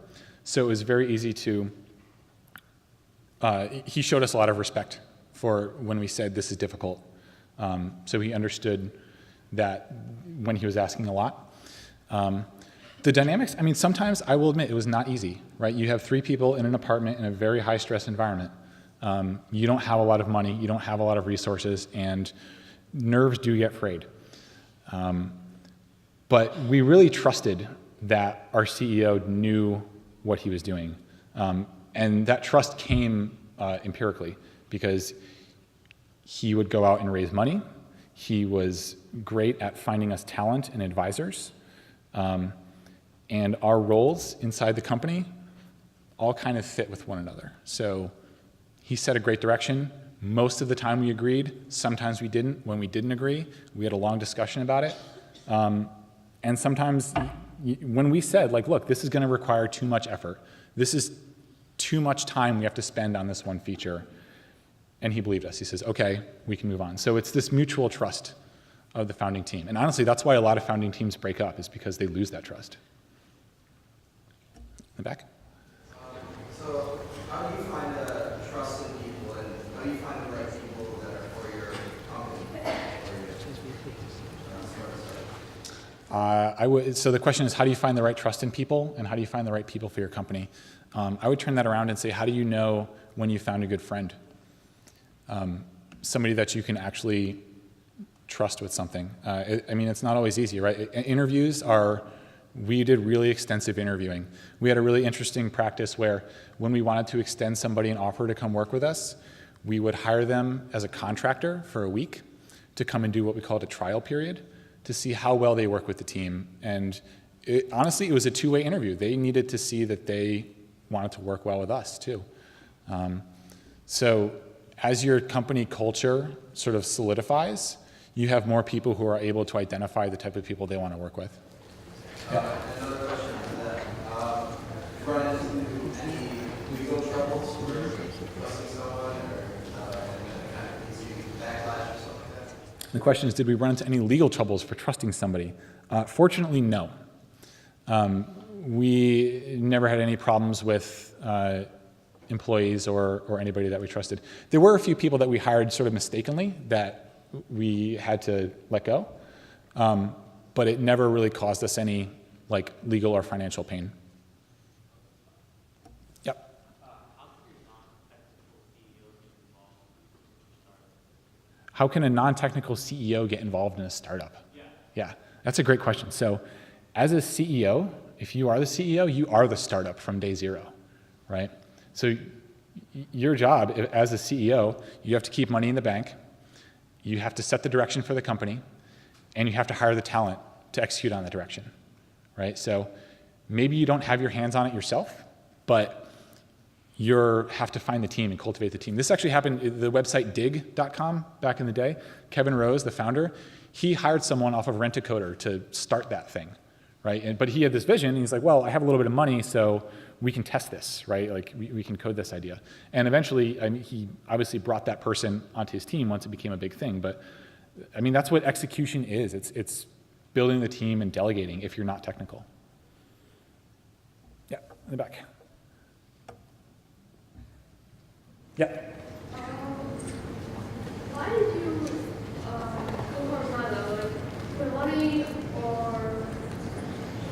So it was very easy to, he showed us a lot of respect for when we said this is difficult. So he understood that when he was asking a lot. The dynamics, I mean, sometimes I will admit it was not easy, right? You have 3 people in an apartment in a very high stress environment. You don't have a lot of money, you don't have a lot of resources, and nerves do get frayed. But we really trusted that our CEO knew what he was doing. And that trust came empirically because he would go out and raise money. He was great at finding us talent and advisors. And our roles inside the company all kind of fit with one another. So he set a great direction. Most of the time we agreed. Sometimes we didn't. When we didn't agree, we had a long discussion about it. And sometimes when we said, like, look, this is going to require too much effort. This is too much time we have to spend on this one feature. And he believed us. He says, okay, we can move on. So it's this mutual trust of the founding team. And honestly, that's why a lot of founding teams break up, is because they lose that trust. In the back? So how do you find trust in people, and how do you find the right people that are for your company? So the question is, how do you find the right trust in people, and how do you find the right people for your company? I would turn that around and say, how do you know when you found a good friend? Somebody that you can actually trust with something. I mean, it's not always easy, right? We did really extensive interviewing. We had a really interesting practice where when we wanted to extend somebody an offer to come work with us, we would hire them as a contractor for a week to come and do what we called a trial period to see how well they work with the team. And honestly, it was a two-way interview. They needed to see that they wanted to work well with us too. So as your company culture sort of solidifies, you have more people who are able to identify the type of people they want to work with. Another question on that. Run into any legal troubles for trusting someone, or kind of easy backlash or something like that? The question is, did we run into any legal troubles for trusting somebody? Fortunately, no. We never had any problems with employees or anybody that we trusted. There were a few people that we hired sort of mistakenly that we had to let go, but it never really caused us any like legal or financial pain. Yep. How can your non-technical CEOs how can a non-technical CEO get involved in a startup? Yeah, that's a great question. So as a CEO, if you are the CEO, you are the startup from day zero, right? So your job as a CEO, you have to keep money in the bank, you have to set the direction for the company, and you have to hire the talent to execute on the direction, right? So maybe you don't have your hands on it yourself, but you have to find the team and cultivate the team. This actually happened, the website dig.com back in the day, Kevin Rose, the founder, he hired someone off of Rent-A-Coder to start that thing, right? But he had this vision, and he's like, well, I have a little bit of money, so we can test this, right? Like, we can code this idea. And eventually, I mean, he obviously brought that person onto his team once it became a big thing, but I mean, that's what execution is. It's building the team and delegating if you're not technical. Yeah, in the back. Yeah. Why did you go for Milo? Like, for money or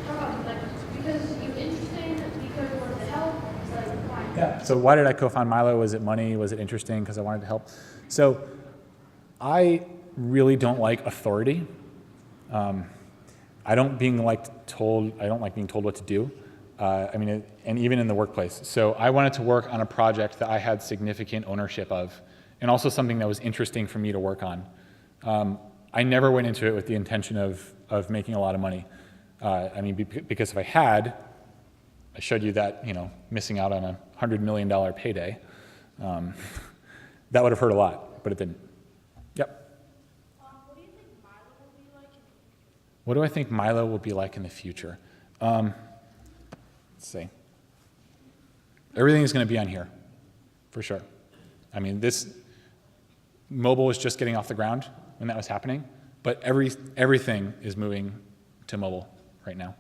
how about like because you're interesting, because you wanted to help? Like why? Yeah. So why did I co-found Milo? Was it money? Was it interesting? Because I wanted to help. So I really don't like authority. I don't like being told what to do. I mean, and even in the workplace. So I wanted to work on a project that I had significant ownership of, and also something that was interesting for me to work on. I never went into it with the intention of making a lot of money. I mean, because if I had, I showed you that, missing out on a $100 million payday, that would have hurt a lot, but it didn't. Yep. What do you think Milo will be like in the future? What do I think Milo will be like in the future? Let's see. Everything is going to be on here, for sure. I mean, mobile was just getting off the ground when that was happening, but everything is moving to mobile right now.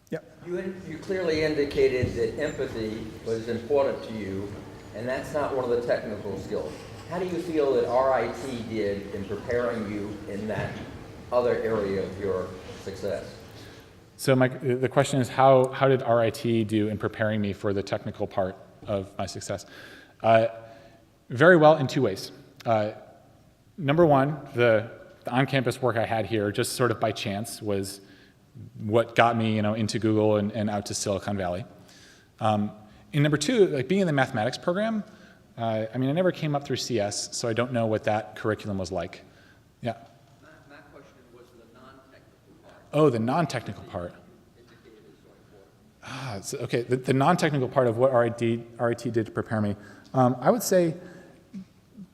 Yep. You clearly indicated that empathy was important to you, and that's not one of the technical skills. How do you feel that RIT did in preparing you in that other area of your success? So the question is, how did RIT do in preparing me for the technical part of my success? Very well in two ways. Number one, the on-campus work I had here, just sort of by chance, was what got me into Google and out to Silicon Valley. And number two, like being in the mathematics program, I mean, I never came up through CS, so I don't know what that curriculum was like. Yeah. My question was the non-technical part. Oh, the non-technical part. Okay, the non-technical part of what RIT did to prepare me. I would say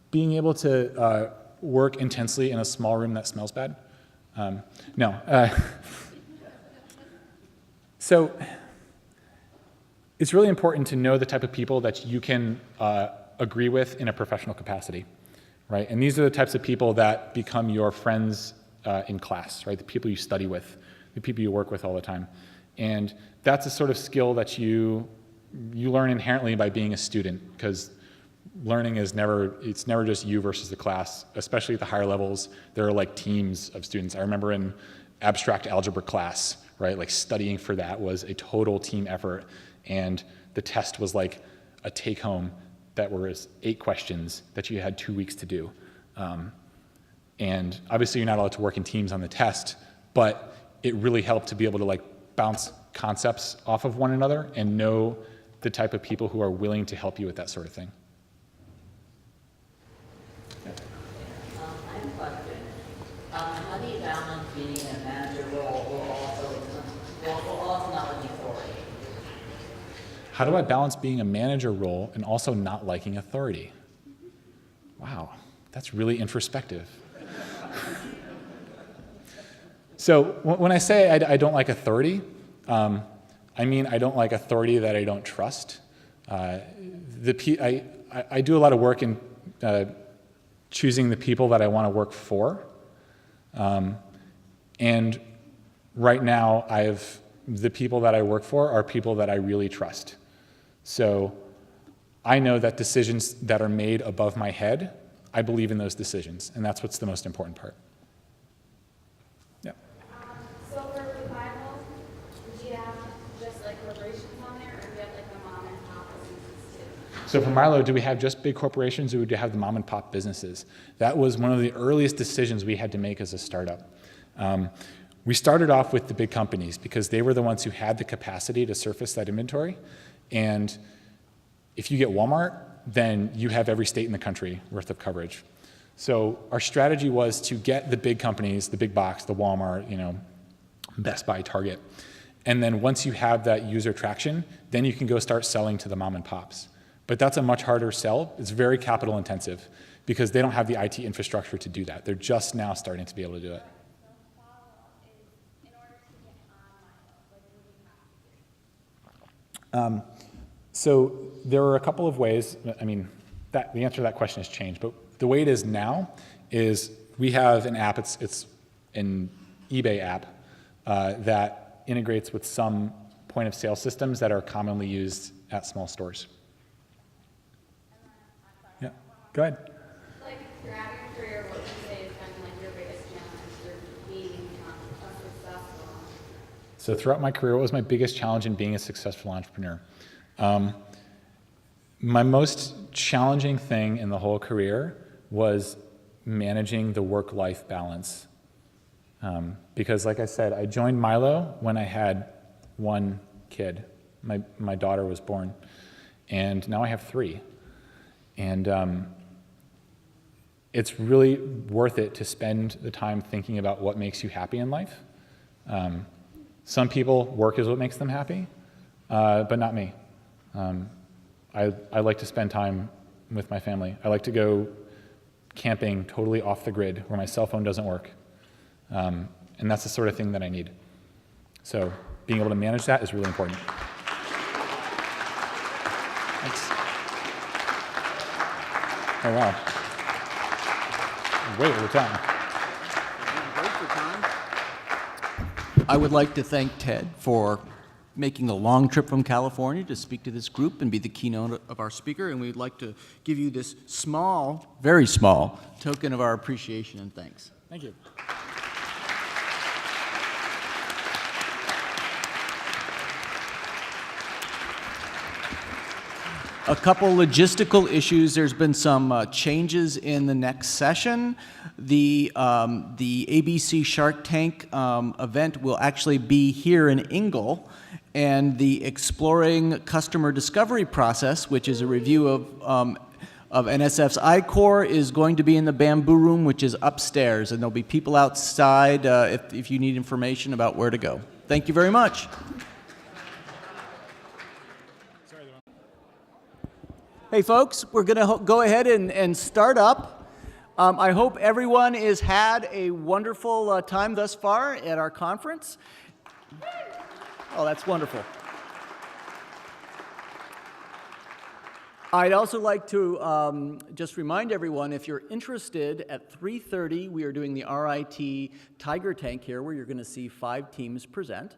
being able to work intensely in a small room that smells bad. No. So it's really important to know the type of people that you can agree with in a professional capacity, right? And these are the types of people that become your friends in class, right? The people you study with, the people you work with all the time. And that's a sort of skill that you learn inherently by being a student, because learning is never just you versus the class, especially at the higher levels. There are like teams of students. I remember in abstract algebra class, right, like studying for that was a total team effort, and the test was like a take-home that was 8 questions that you had 2 weeks to do. And obviously you're not allowed to work in teams on the test, but it really helped to be able to like bounce concepts off of one another and know the type of people who are willing to help you with that sort of thing. I have a question. How do you balance being a manager role or also not liking authority? How do I balance being a manager role and also not liking authority? Wow, that's really introspective. So when I say I don't like authority, I mean I don't like authority that I don't trust. I do a lot of work in choosing the people that I want to work for. And right now, the people that I work for are people that I really trust. So I know that decisions that are made above my head, I believe in those decisions, and that's what's the most important part. Yeah. So for the Bible, would you have just like corporations on there, or do you have like the mom and pop businesses too? So for Milo, do we have just big corporations or do we have the mom and pop businesses? That was one of the earliest decisions we had to make as a startup. We started off with the big companies because they were the ones who had the capacity to surface that inventory. And if you get Walmart, then you have every state in the country worth of coverage. So our strategy was to get the big companies, the big box, the Walmart, Best Buy, Target. And then once you have that user traction, then you can go start selling to the mom and pops. But that's a much harder sell. It's very capital intensive because they don't have the IT infrastructure to do that. They're just now starting to be able to do it. So there are a couple of ways. I mean, the answer to that question has changed. But the way it is now is we have an app. It's an eBay app that integrates with some point of sale systems that are commonly used at small stores. Yeah, go ahead. Like throughout your career, what would you say has been like your biggest challenge for being a successful? So throughout my career, what was my biggest challenge in being a successful entrepreneur? My most challenging thing in the whole career was managing the work-life balance. Because like I said, I joined Milo when I had one kid. My daughter was born. And now I have 3. And it's really worth it to spend the time thinking about what makes you happy in life. Some people, work is what makes them happy, but not me. I like to spend time with my family. I like to go camping totally off the grid where my cell phone doesn't work. And that's the sort of thing that I need. So being able to manage that is really important. Thanks. Oh, wow. Way over time. I would like to thank Ted for making a long trip from California to speak to this group and be the keynote of our speaker, and we'd like to give you this small, very small, token of our appreciation and thanks. Thank you. A couple logistical issues. There's been some changes in the next session. The ABC Shark Tank event will actually be here in Ingle, and the Exploring Customer Discovery process, which is a review of NSF's I-Core, is going to be in the Bamboo Room, which is upstairs, and there'll be people outside if you need information about where to go. Thank you very much. Hey folks, we're going to go ahead and start up. I hope everyone has had a wonderful time thus far at our conference. Oh, that's wonderful. I'd also like to just remind everyone, if you're interested, at 3:30 we are doing the RIT Tiger Tank here, where you're going to see 5 teams present.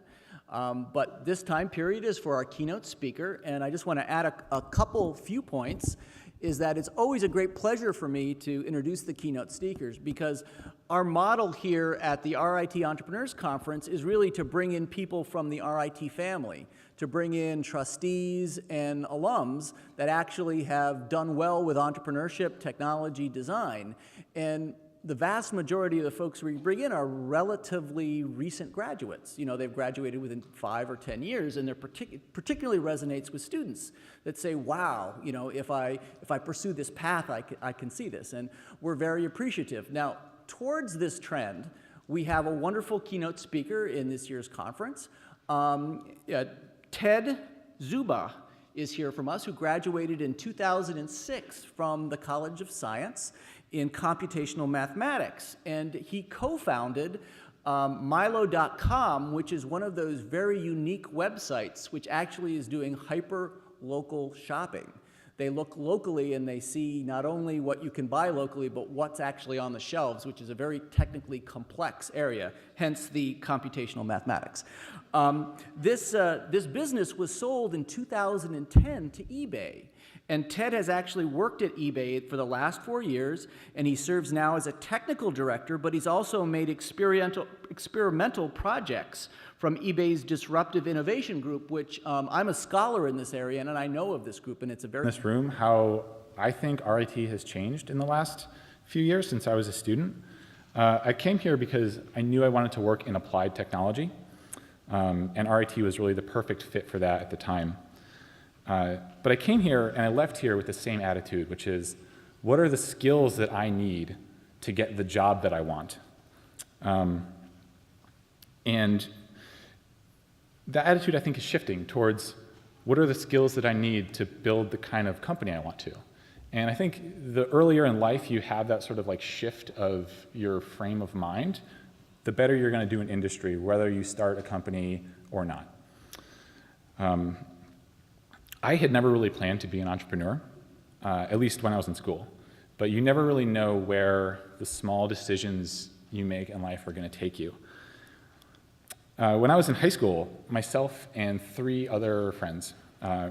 But this time period is for our keynote speaker, and I just want to add a few points, is that it's always a great pleasure for me to introduce the keynote speakers, because our model here at the RIT Entrepreneurs Conference is really to bring in people from the RIT family, to bring in trustees and alums that actually have done well with entrepreneurship, technology, design. And the vast majority of the folks we bring in are relatively recent graduates. You know, they've graduated within 5 or 10 years, and they're particularly resonates with students that say, wow, you know, if I pursue this path, I can see this. And we're very appreciative. Now, towards this trend, we have a wonderful keynote speaker in this year's conference. Ted Dziuba is here from us, who graduated in 2006 from the College of Science in computational mathematics. And he co-founded Milo.com, which is one of those very unique websites which actually is doing hyper-local shopping. They look locally and they see not only what you can buy locally, but what's actually on the shelves, which is a very technically complex area, hence the computational mathematics. This business was sold in 2010 to eBay. And Ted has actually worked at eBay for the last 4 years, and he serves now as a technical director, but he's also made experimental projects from eBay's Disruptive Innovation Group, which I'm a scholar in this area, and I know of this group, and it's a very... In this room, how I think RIT has changed in the last few years since I was a student. I came here because I knew I wanted to work in applied technology, and RIT was really the perfect fit for that at the time. But I came here and I left here with the same attitude, which is, what are the skills that I need to get the job that I want? And that attitude, I think, is shifting towards, what are the skills that I need to build the kind of company I want to? And I think the earlier in life you have that sort of like shift of your frame of mind, the better you're going to do in industry, whether you start a company or not. I had never really planned to be an entrepreneur, at least when I was in school. But you never really know where the small decisions you make in life are going to take you. When I was in high school, myself and 3 other friends,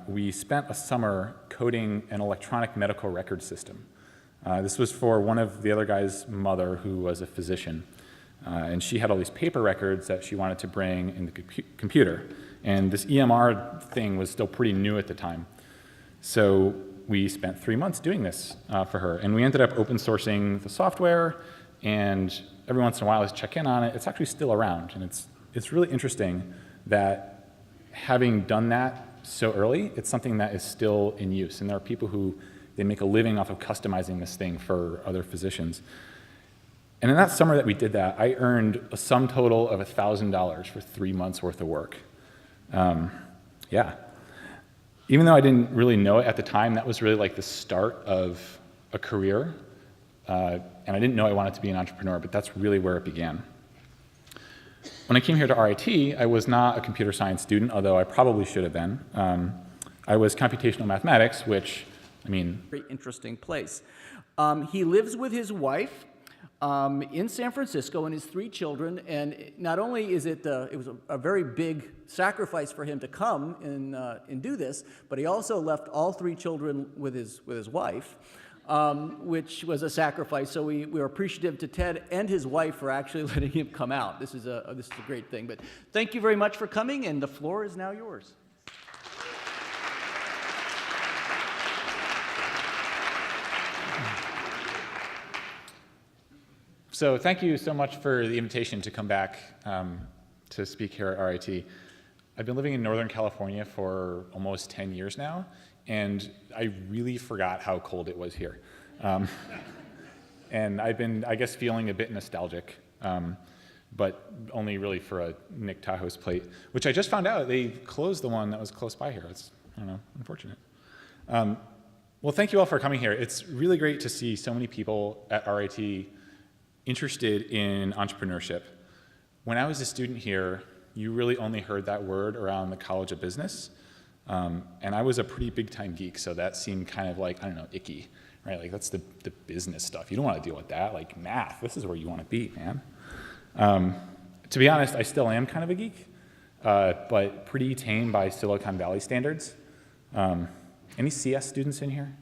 we spent a summer coding an electronic medical record system. This was for one of the other guy's mother, who was a physician. And she had all these paper records that she wanted to bring in the computer. And this EMR thing was still pretty new at the time. So we spent 3 months doing this for her. And we ended up open sourcing the software, and every once in a while I check in on it. It's actually still around. And it's really interesting that having done that so early, it's something that is still in use. And there are people who, they make a living off of customizing this thing for other physicians. And in that summer that we did that, I earned a sum total of $1,000 for 3 months worth of work. Yeah. Even though I didn't really know it at the time, that was really like the start of a career. And I didn't know I wanted to be an entrepreneur, but that's really where it began. When I came here to RIT, I was not a computer science student, although I probably should have been. I was computational mathematics, which, I mean... Very interesting place. He lives with his wife in San Francisco and his 3 children, and not only is it was a very big sacrifice for him to come and do this, but he also left all 3 children with his wife, which was a sacrifice. So we were appreciative to Ted and his wife for actually letting him come out. This is a great thing. But thank you very much for coming, and the floor is now yours. So thank you so much for the invitation to come back to speak here at RIT. I've been living in Northern California for almost 10 years now, and I really forgot how cold it was here. And I've been, I guess, feeling a bit nostalgic, but only really for a Nick Tahoe's plate, which I just found out they closed the one that was close by here. It's, I don't know, unfortunate. Well, thank you all for coming here. It's really great to see so many people at RIT interested in entrepreneurship. When I was a student here, you really only heard that word around the College of Business. And I was a pretty big-time geek, so that seemed kind of like, I don't know, icky, right? Like, that's the business stuff. You don't want to deal with that. Like, math, this is where you want to be, man. To be honest, I still am kind of a geek, but pretty tame by Silicon Valley standards. Any CS students in here?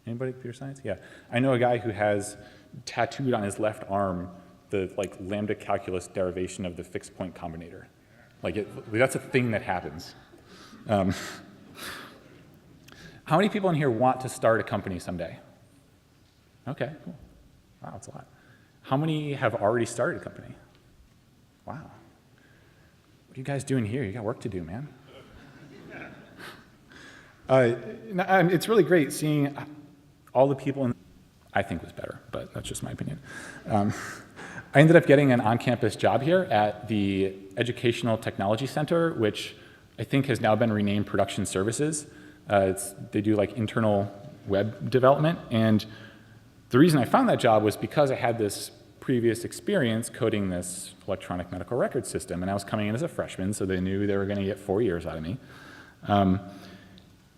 Anybody computer science? Yeah. I know a guy who has tattooed on his left arm the lambda calculus derivation of the fixed point combinator. That's a thing that happens. How many people in here want to start a company someday? Okay, cool. Wow, that's a lot. How many have already started a company? Wow. What are you guys doing here? You got work to do, man. It's really great seeing all the people I think was better, but that's just my opinion. I ended up getting an on-campus job here at the Educational Technology Center, which I think has now been renamed Production Services. They do internal web development, and the reason I found that job was because I had this previous experience coding this electronic medical record system, and I was coming in as a freshman, so they knew they were going to get 4 years out of me.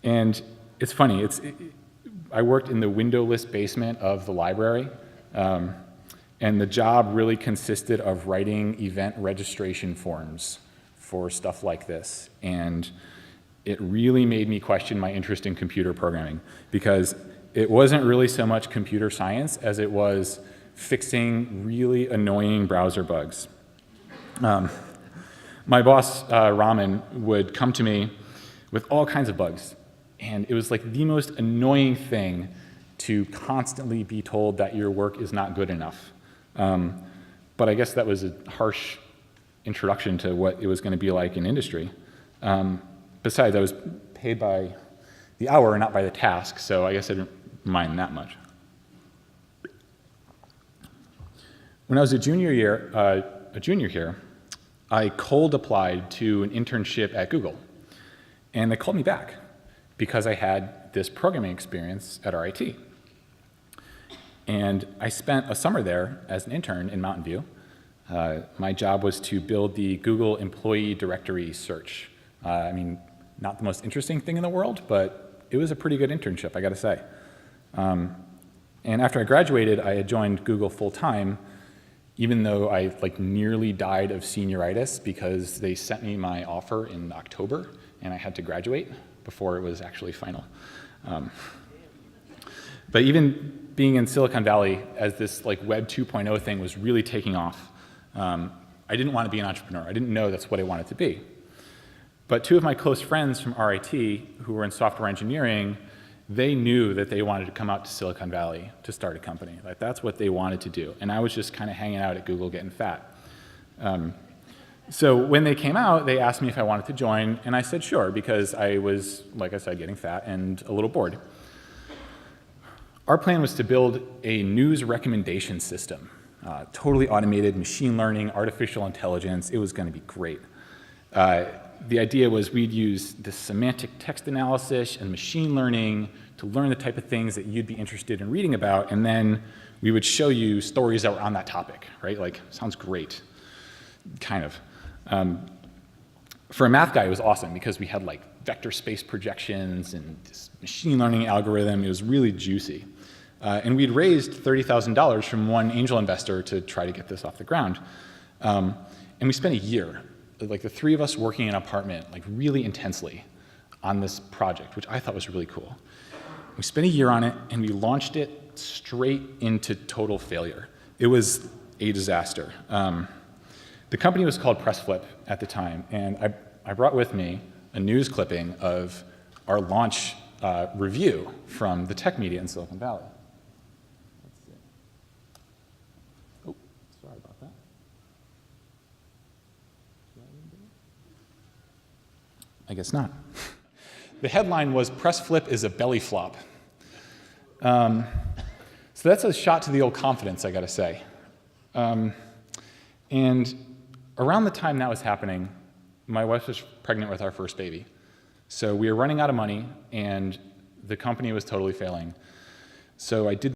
And it's funny, I worked in the windowless basement of the library, and the job really consisted of writing event registration forms for stuff like this. And it really made me question my interest in computer programming, because it wasn't really so much computer science as it was fixing really annoying browser bugs. My boss, Raman, would come to me with all kinds of bugs, and it was like the most annoying thing to constantly be told that your work is not good enough. But I guess that was a harsh introduction to what it was going to be like in industry. Besides, I was paid by the hour, not by the task, so I guess I didn't mind that much. When I was a junior here, I cold applied to an internship at Google, and they called me back because I had this programming experience at RIT. And I spent a summer there as an intern in Mountain View. My job was to build the Google Employee Directory search. I mean, not the most interesting thing in the world, but it was a pretty good internship, I gotta say. And after I graduated, I had joined Google full-time, even though I nearly died of senioritis because they sent me my offer in October and I had to graduate before it was actually final. But even being in Silicon Valley as this Web 2.0 thing was really taking off, I didn't want to be an entrepreneur. I didn't know that's what I wanted to be. But two of my close friends from RIT who were in software engineering, they knew that they wanted to come out to Silicon Valley to start a company. That's what they wanted to do. And I was just kind of hanging out at Google getting fat. So when they came out, they asked me if I wanted to join, and I said sure, because I was, like I said, getting fat and a little bored. Our plan was to build a news recommendation system, totally automated, machine learning, artificial intelligence. It was going to be great. The idea was we'd use this semantic text analysis and machine learning to learn the type of things that you'd be interested in reading about, and then we would show you stories that were on that topic, right? Sounds great, kind of. For a math guy, it was awesome because we had vector space projections and this machine learning algorithm. It was really juicy. And we'd raised $30,000 from one angel investor to try to get this off the ground. And we spent a year, the three of us working in an apartment, really intensely on this project, which I thought was really cool. We spent a year on it, and we launched it straight into total failure. It was a disaster. The company was called PressFlip at the time, and I brought with me a news clipping of our launch review from the tech media in Silicon Valley. Let's see. Oh, sorry about that. I guess not. The headline was, "PressFlip is a belly flop." So that's a shot to the old confidence, I gotta say. And around the time that was happening, my wife was pregnant with our first baby. So we were running out of money, and the company was totally failing. So I did